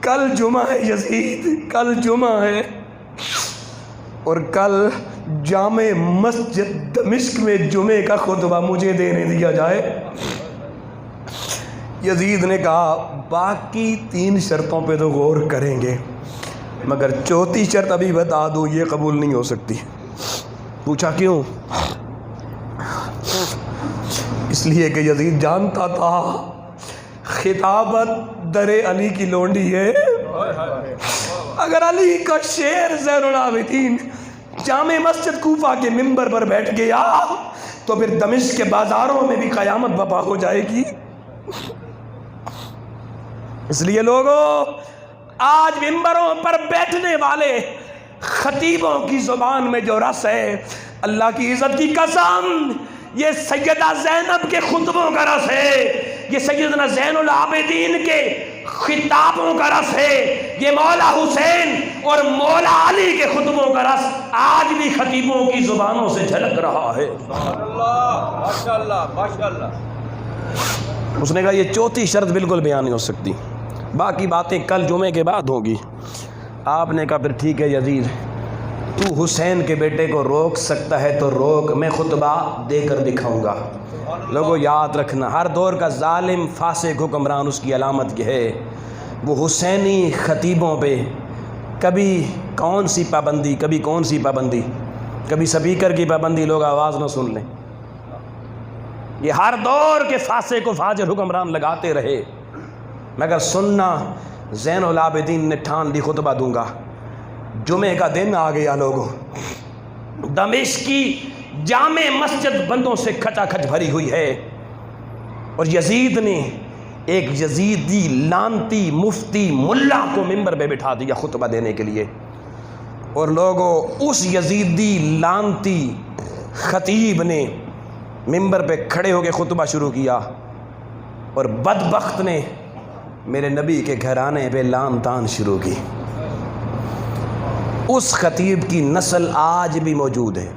کل جمعہ ہے یزید، کل جمعہ ہے اور کل جامع مسجد دمشق میں جمعے کا خطبہ مجھے دینے دیا جائے۔ یزید نے کہا باقی 3 شرطوں پہ تو غور کریں گے، مگر چوتھی شرط ابھی بتا دو یہ قبول نہیں ہو سکتی۔ پوچھا کیوں؟ اس لیے کہ یزید جانتا تھا خطابت در علی کی لونڈی ہے۔ اگر علی کا شیر زین العابدین جامع مسجد کوفہ کے منبر پر بیٹھ گیا تو پھر دمشق کے بازاروں میں بھی قیامت برپا ہو جائے گی۔ اس لیے لوگوں آج منبروں پر بیٹھنے والے خطیبوں کی زبان میں جو رس ہے، اللہ کی عزت کی قسم یہ سیدہ زینب کے خطبوں کا رس ہے، یہ سیدنا زین العابدین کے خطابوں کا رس ہے، یہ مولا حسین اور مولا علی کے خطبوں کا رس آج بھی خطیبوں کی زبانوں سے جھلک رہا ہے۔ ماشاءاللہ ماشاءاللہ۔ اس نے کہا یہ چوتھی شرط بالکل بیان نہیں ہو سکتی، باقی باتیں کل جمعے کے بعد ہوگی۔ آپ نے کہا پھر ٹھیک ہے یزید، تو حسین کے بیٹے کو روک سکتا ہے تو روک، میں خطبہ دے کر دکھاؤں گا۔ لوگوں یاد رکھنا ہر دور کا ظالم فاسق حکمران اس کی علامت یہ ہے وہ حسینی خطیبوں پہ کبھی کون سی پابندی، کبھی کون سی پابندی، کبھی سپیکر کی پابندی، لوگ آواز نہ سن لیں۔ یہ ہر دور کے فاسق و فاجر حکمران لگاتے رہے، مگر سننا زین العابدین نے ٹھان لی خطبہ دوں گا۔ جمعے کا دن آ گیا لوگوں، دمشق کی جامع مسجد بندوں سے کھچا کھچ بھری ہوئی ہے، اور یزید نے ایک یزیدی لانتی مفتی ملا کو منبر پہ بٹھا دیا خطبہ دینے کے لیے۔ اور لوگوں اس یزیدی لانتی خطیب نے منبر پہ کھڑے ہو کے خطبہ شروع کیا، اور بدبخت نے میرے نبی کے گھرانے پہ لان تان شروع کی۔ اس خطیب کی نسل آج بھی موجود ہے،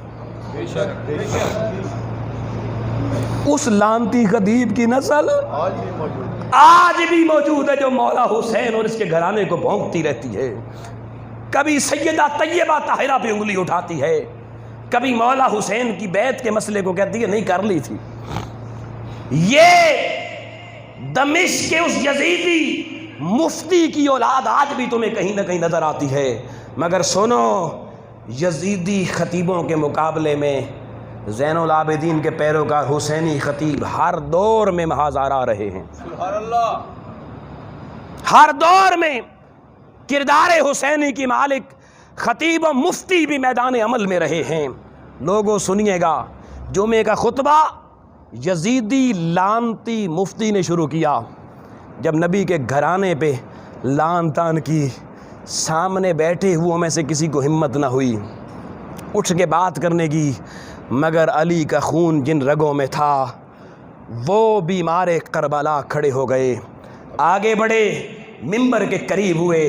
اس لانتی خطیب کی نسل آج بھی موجود ہے جو مولا حسین اور اس کے گھرانے کو بھونکتی رہتی ہے۔ کبھی سیدہ طیبہ طاہرہ پہ انگلی اٹھاتی ہے، کبھی مولا حسین کی بیعت کے مسئلے کو کہتی ہے نہیں کر لی تھی۔ یہ دمشق کے اس یزیدی مفتی کی اولاد آج بھی تمہیں کہیں نہ کہیں نظر آتی ہے، مگر سنو یزیدی خطیبوں کے مقابلے میں زین العابدین کے پیروکار حسینی خطیب ہر دور میں محاذ آ رہے ہیں۔ سبحان اللہ۔ ہر دور میں کردار حسینی کی مالک خطیب و مفتی بھی میدان عمل میں رہے ہیں۔ لوگوں سنیے گا، جمعے کا خطبہ یزیدی لانتی مفتی نے شروع کیا۔ جب نبی کے گھرانے پہ لان تان کی، سامنے بیٹھے ہوئوں میں سے کسی کو ہمت نہ ہوئی اٹھ کے بات کرنے کی، مگر علی کا خون جن رگوں میں تھا وہ بیمار کربلا کھڑے ہو گئے، آگے بڑھے، ممبر کے قریب ہوئے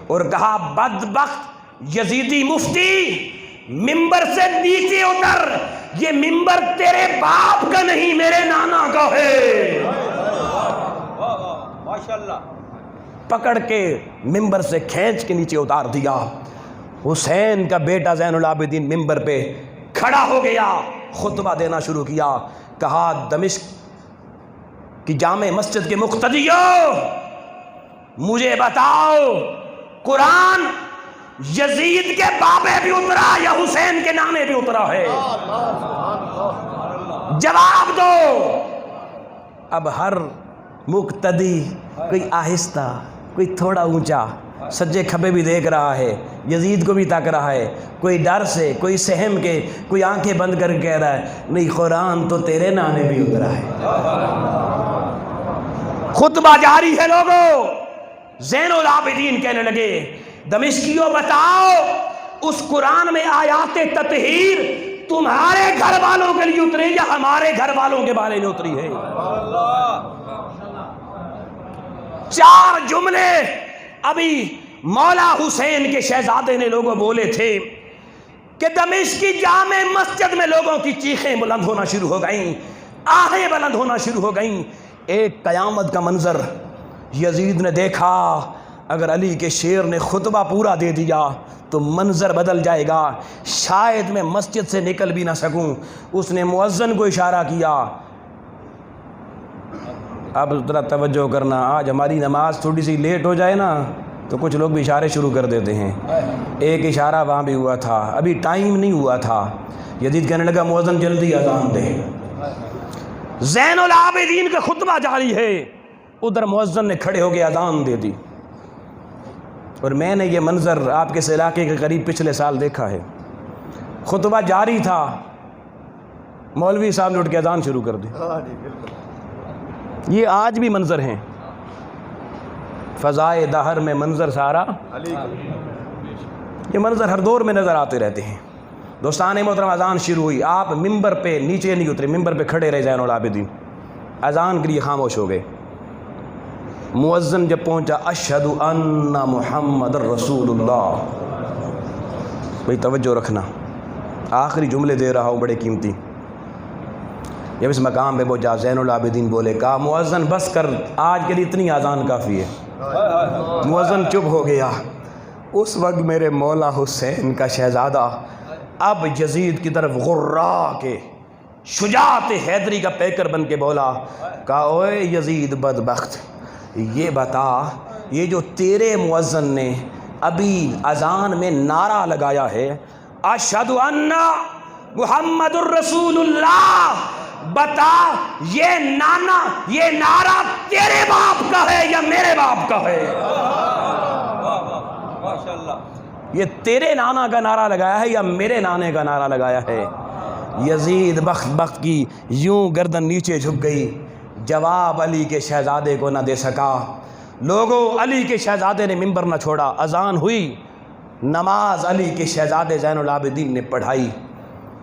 اور کہا بدبخت یزیدی مفتی، ممبر سے نیچے اتر، یہ ممبر تیرے باپ کا نہیں میرے نانا کا ہے۔ ماشاءاللہ۔ پکڑ کے ممبر سے کھینچ کے نیچے اتار دیا۔ حسین کا بیٹا زین العابدین ممبر پہ کھڑا ہو گیا، خطبہ دینا شروع کیا، کہا دمشق کی جامع مسجد کے مقتدیوں، مجھے بتاؤ قرآن یزید کے بابے بھی اترا یا حسین کے نانے بھی اترا ہے؟ جواب دو۔ اب ہر مقتدی، کوئی آہستہ، کوئی تھوڑا اونچا، سجے کھبے بھی دیکھ رہا ہے، یزید کو بھی تاک رہا ہے، کوئی ڈر سے، کوئی سہم کے، کوئی آنکھیں بند کر کے کہہ رہا ہے نہیں قرآن تو تیرے نانے بھی اترا ہے۔ خطبہ جاری ہے لوگوں۔ زین العابدین کہنے لگے دمشقیوں بتاؤ اس قرآن میں آیات تطہیر تمہارے گھر والوں کے لیے اتری یا ہمارے گھر والوں کے بارے میں اتری ہے؟ چار جملے ابھی مولا حسین کے شہزادے نے لوگوں بولے تھے کہ دمشق کی جامع مسجد میں لوگوں کی چیخیں بلند ہونا شروع ہو گئیں، آہیں بلند ہونا شروع ہو گئیں۔ ایک قیامت کا منظر یزید نے دیکھا، اگر علی کے شیر نے خطبہ پورا دے دیا تو منظر بدل جائے گا، شاید میں مسجد سے نکل بھی نہ سکوں۔ اس نے مؤذن کو اشارہ کیا، اب ذرا توجہ کرنا، آج ہماری نماز تھوڑی سی لیٹ ہو جائے نا تو کچھ لوگ بھی اشارے شروع کر دیتے ہیں۔ ایک اشارہ وہاں بھی ہوا تھا، ابھی ٹائم نہیں ہوا تھا، یزید کہنے لگا مؤذن جلدی اذان دے۔ زین العابدین کا خطبہ جاری ہے، ادھر مؤذن نے کھڑے ہو کے اذان دے دی، اور میں نے یہ منظر آپ کے اس علاقے کے قریب پچھلے سال دیکھا ہے۔ خطبہ جاری تھا، مولوی صاحب نے اٹھ کے اذان شروع کر دی۔ یہ آج بھی منظر ہیں، فضائے دہر میں منظر سارا، یہ منظر ہر دور میں نظر آتے رہتے ہیں۔ دوستان محترم اذان شروع ہوئی، آپ ممبر پہ نیچے نہیں اترے، ممبر پہ کھڑے رہے زین العابدین، اذان کے لیے خاموش ہو گئے۔ مؤذن جب پہنچا اشہد ان محمد رسول اللہ، بھئی توجہ رکھنا، آخری جملے دے رہا ہوں بڑے قیمتی۔ جب اس مقام پہ پہنچا زین العابدین بولے، کہا مؤذن بس کر، آج کے لیے اتنی اذان کافی ہے۔ مؤذن چپ ہو گیا۔ اس وقت میرے مولا حسین کا شہزادہ اب یزید کی طرف غرا کے شجاعت حیدری کا پیکر بن کے بولا، کہا اوے یزید بدبخت، یہ بتا یہ جو تیرے مؤذن نے ابھی اذان میں نعرہ لگایا ہے اشہد ان محمد الرسول اللہ، بتا یہ نعرہ تیرے باپ کا ہے یا میرے باپ کا ہے؟ یہ تیرے نانا کا نعرہ لگایا ہے یا میرے نانے کا نعرہ لگایا ہے؟ یزید بخت کی یوں گردن نیچے جھک گئی، جواب علی کے شہزادے کو نہ دے سکا۔ لوگوں، علی کے شہزادے نے ممبر نہ چھوڑا، اذان ہوئی، نماز علی کے شہزادے زین العابدین نے پڑھائی،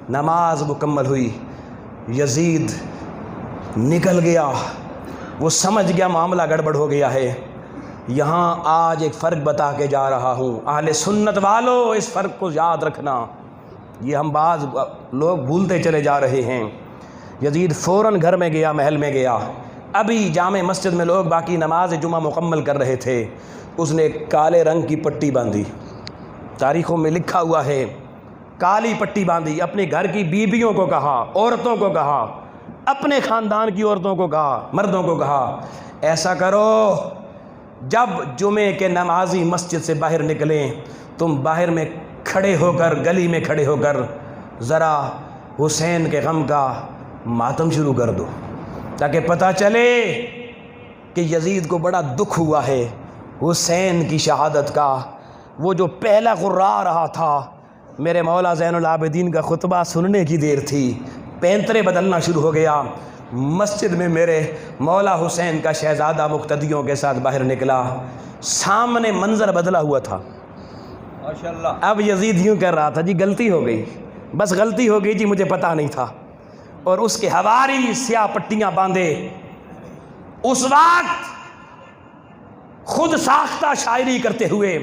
نماز مکمل ہوئی، یزید نکل گیا، وہ سمجھ گیا معاملہ گڑبڑ ہو گیا ہے۔ یہاں آج ایک فرق بتا کے جا رہا ہوں، اہل سنت والو اس فرق کو یاد رکھنا، یہ ہم بعض لوگ بھولتے چلے جا رہے ہیں۔ یزید فوراً گھر میں گیا، محل میں گیا، ابھی جامع مسجد میں لوگ باقی نماز جمعہ مکمل کر رہے تھے، اس نے کالے رنگ کی پٹی باندھی، تاریخوں میں لکھا ہوا ہے کالی پٹی باندھی، اپنے گھر کی بیویوں کو کہا، عورتوں کو کہا، اپنے خاندان کی عورتوں کو کہا، مردوں کو کہا، ایسا کرو جب جمعے کے نمازی مسجد سے باہر نکلیں تم باہر میں کھڑے ہو کر، گلی میں کھڑے ہو کر ذرا حسین کے غم کا ماتم شروع کر دو، تاکہ پتہ چلے کہ یزید کو بڑا دکھ ہوا ہے حسین کی شہادت کا۔ وہ جو پہلا غرا رہا تھا، میرے مولا زین العابدین کا خطبہ سننے کی دیر تھی، پینترے بدلنا شروع ہو گیا۔ مسجد میں میرے مولا حسین کا شہزادہ مقتدیوں کے ساتھ باہر نکلا، سامنے منظر بدلا ہوا تھا۔ اب یزید یوں کر رہا تھا، جی غلطی ہو گئی، بس غلطی ہو گئی جی، مجھے پتہ نہیں تھا۔ اور اس کے حواری سیاہ پٹیاں باندھے. اس وقت خود ساختہ شاعری کرتے ہوئے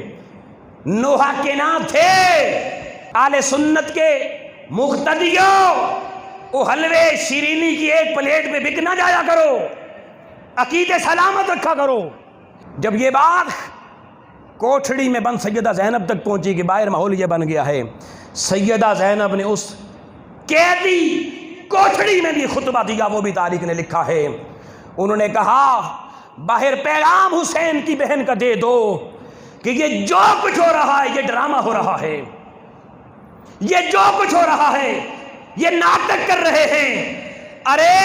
نوحہ کے نہ تھے. اہل سنت کے مقتدیوں، وہ حلوے شیرینی کی ایک پلیٹ پہ بک نہ جایا کرو، عقیدے سلامت رکھا کرو. جب یہ بات کوٹھڑی میں بند سیدہ زینب تک پہنچی کہ باہر ماحول یہ بن گیا ہے، سیدہ زینب نے اس قیدی کوٹھڑی میں بھی خطبہ دیا. وہ بھی تاریخ نے لکھا ہے. انہوں نے کہا باہر پیغام حسین کی بہن کا دے دو کہ یہ جو کچھ ہو رہا ہے یہ ڈرامہ ہو رہا ہے، یہ جو کچھ ہو رہا ہے یہ ناٹک کر رہے ہیں. ارے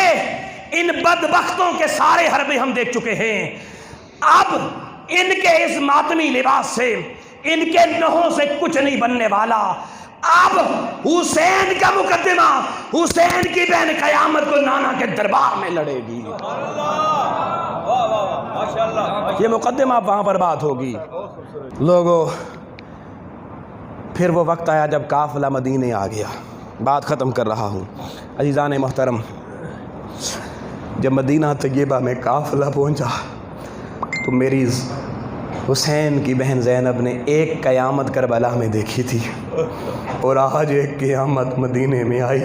ان بدبختوں کے سارے حربے ہم دیکھ چکے ہیں. اب ان کے اس ماتمی لباس سے، ان کے نہوں سے کچھ نہیں بننے والا. اب حسین کا مقدمہ، حسین کی بہن قیامت کو نانا کے دربار میں لڑے گی. یہ مقدمہ وہاں پر بات ہوگی. لوگوں، پھر وہ وقت آیا جب قافلہ مدینے آ گیا. بات ختم کر رہا ہوں. عزیزان محترم، جب مدینہ طیبہ میں قافلہ پہنچا تو میری حسین کی بہن زینب نے ایک قیامت کربلا میں دیکھی تھی، اور آج ایک قیامت مدینے میں آئی.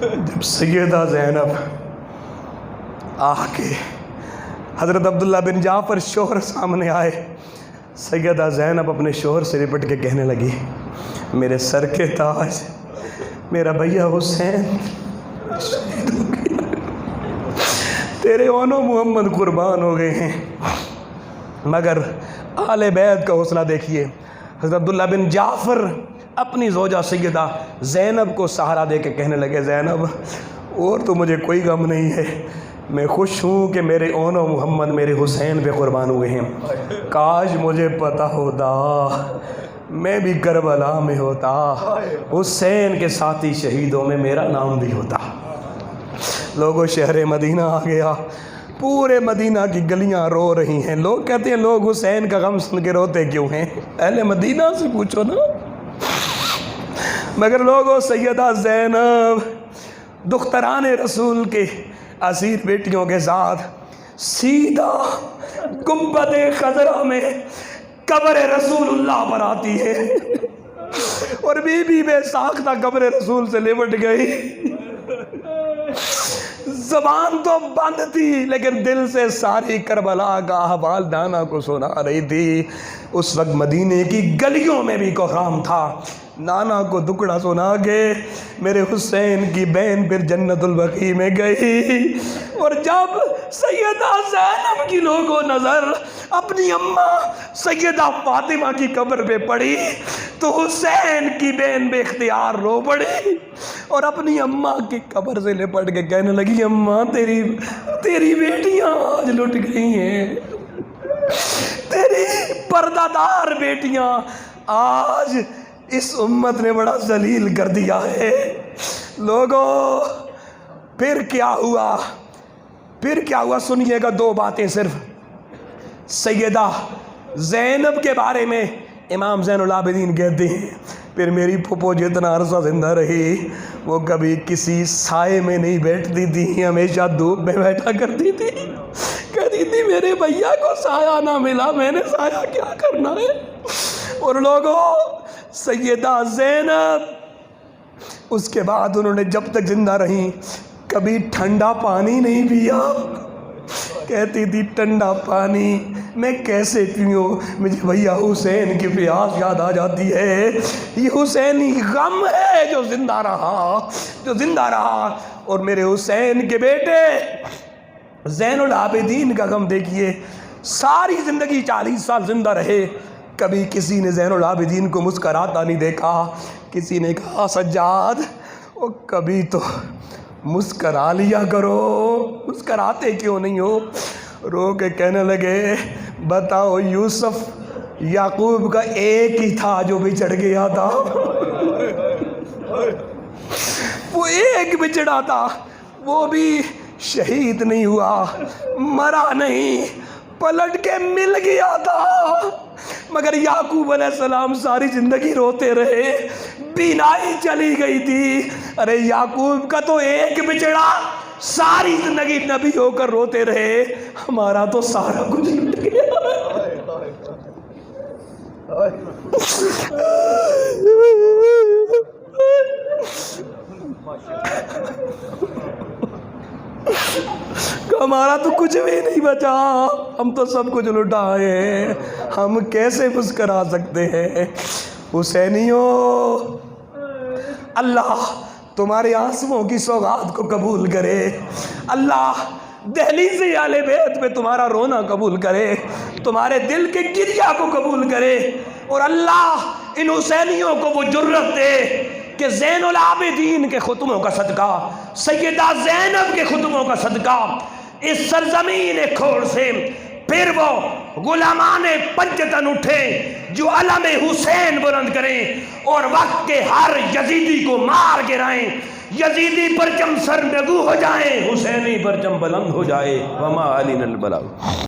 جب سیدہ زینب آ کے حضرت عبداللہ بن جعفر شوہر سامنے آئے، سیدہ زینب اپنے شوہر سے لپٹ کے کہنے لگی، میرے سر کے تاج، میرا بھیا حسین شہید ہو گیا، تیرے اونوں محمد قربان ہو گئے ہیں. مگر آل بیت کا حوصلہ دیکھیے. حضرت عبداللہ بن جعفر اپنی زوجہ سیدہ زینب کو سہارا دے کے کہنے لگے، زینب اور تو مجھے کوئی غم نہیں ہے، میں خوش ہوں کہ میرے اونوں محمد میرے حسین پہ قربان ہوئے ہیں. کاش مجھے پتہ ہوتا میں بھی کربلا میں ہوتا، حسین کے ساتھی شہیدوں میں میرا نام بھی ہوتا. لوگوں، شہر مدینہ آ گیا. پورے مدینہ کی گلیاں رو رہی ہیں. لوگ کہتے ہیں لوگ حسین کا غم سن کے روتے کیوں ہیں؟ اہل مدینہ سے پوچھو نا. مگر لوگوں، سیدہ زینب دختران رسول کے اسیر بیٹیوں کے ساتھ سیدھا گنبد خضرا میں قبر رسول اللہ پر آتی ہے، اور بی بی بے ساختہ قبر رسول سے لپٹ گئی. زبان تو بند تھی لیکن دل سے ساری کربلا کا احوال نانا کو سنا رہی تھی. اس وقت مدینے کی گلیوں میں بھی کوہرام تھا. نانا کو دکڑا سنا کے میرے حسین کی بہن پھر جنت البقیع میں گئی. اور جب سیدہ زینب کی لوگوں نظر اپنی اماں سیدہ فاطمہ کی قبر پہ پڑی تو حسین کی بہن بے اختیار رو پڑی اور اپنی اماں کی قبر سے لپٹ کے کہنے لگی، اماں تیری بیٹیاں آج لٹ گئی ہیں، تیری پردہ دار بیٹیاں آج اس امت نے بڑا ذلیل کر دیا ہے. لوگوں، پھر کیا ہوا؟ سنیے گا دو باتیں صرف. سیدہ زینب کے بارے میں امام زین العابدین کہتے ہیں، پھر میری پھپھو جتنا عرصہ زندہ رہی وہ کبھی کسی سائے میں نہیں بیٹھتی تھی، ہمیشہ دھوپ میں بیٹھا کرتی تھی. کہتی تھی میرے بھیا کو سایہ نہ ملا، میں نے سایہ کیا کرنا ہے. اور لوگوں، سیدہ زینب اس کے بعد انہوں نے جب تک زندہ رہیں کبھی ٹھنڈا پانی نہیں پیا. کہتی تھی ٹھنڈا پانی میں کیسے پیوں، مجھے بھیا حسین کی پیاس یاد آ جاتی ہے. یہ حسینی غم ہے جو زندہ رہا. اور میرے حسین کے بیٹے زین العابدین کا غم دیکھیے. ساری زندگی 40 سال زندہ رہے، کبھی کسی نے زین العابدین کو مسکراتا نہیں دیکھا. کسی نے کہا سجاد وہ کبھی تو مسکرا لیا کرو، مسکراتے کیوں نہیں ہو؟ رو کے کہنے لگے، بتاؤ یوسف یعقوب کا ایک ہی تھا جو بچڑ گیا تھا، وہ ایک بچڑا تھا، وہ بھی شہید نہیں ہوا، مرا نہیں، پلٹ کے مل گیا تھا، مگر یعقوب علیہ السلام ساری زندگی روتے رہے، بینائی چلی گئی تھی۔ ارے یعقوب کا تو ایک بچڑا، ساری زندگی نبی ہو کر روتے رہے، ہمارا تو سارا کچھ لٹ گیا۔ ہمارا تو کچھ بھی نہیں بچا، ہم تو سب کچھ لٹائے ہیں، ہم کیسے مسکرا سکتے ہیں؟ حسینیوں، اللہ تمہارے آنسوؤں کی سوغات کو قبول کرے، اللہ دہلیز اہل بیت پہ تمہارا رونا قبول کرے، تمہارے دل کے گریہ کو قبول کرے، اور اللہ ان حسینیوں کو وہ جرت دے کہ زین العابدین کے خطبوں کا صدقہ، سیدہ زینب کے خطبوں کا صدقہ، اس سرزمین کھوڑ سے پھر وہ غلامان پنجتن اٹھیں جو علم حسین بلند کریں اور وقت کے ہر یزیدی کو مار گرائیں، یزیدی پرچم سرنگو ہو جائیں، حسینی پرچم بلند ہو جائے۔ وما علینا البلاغ۔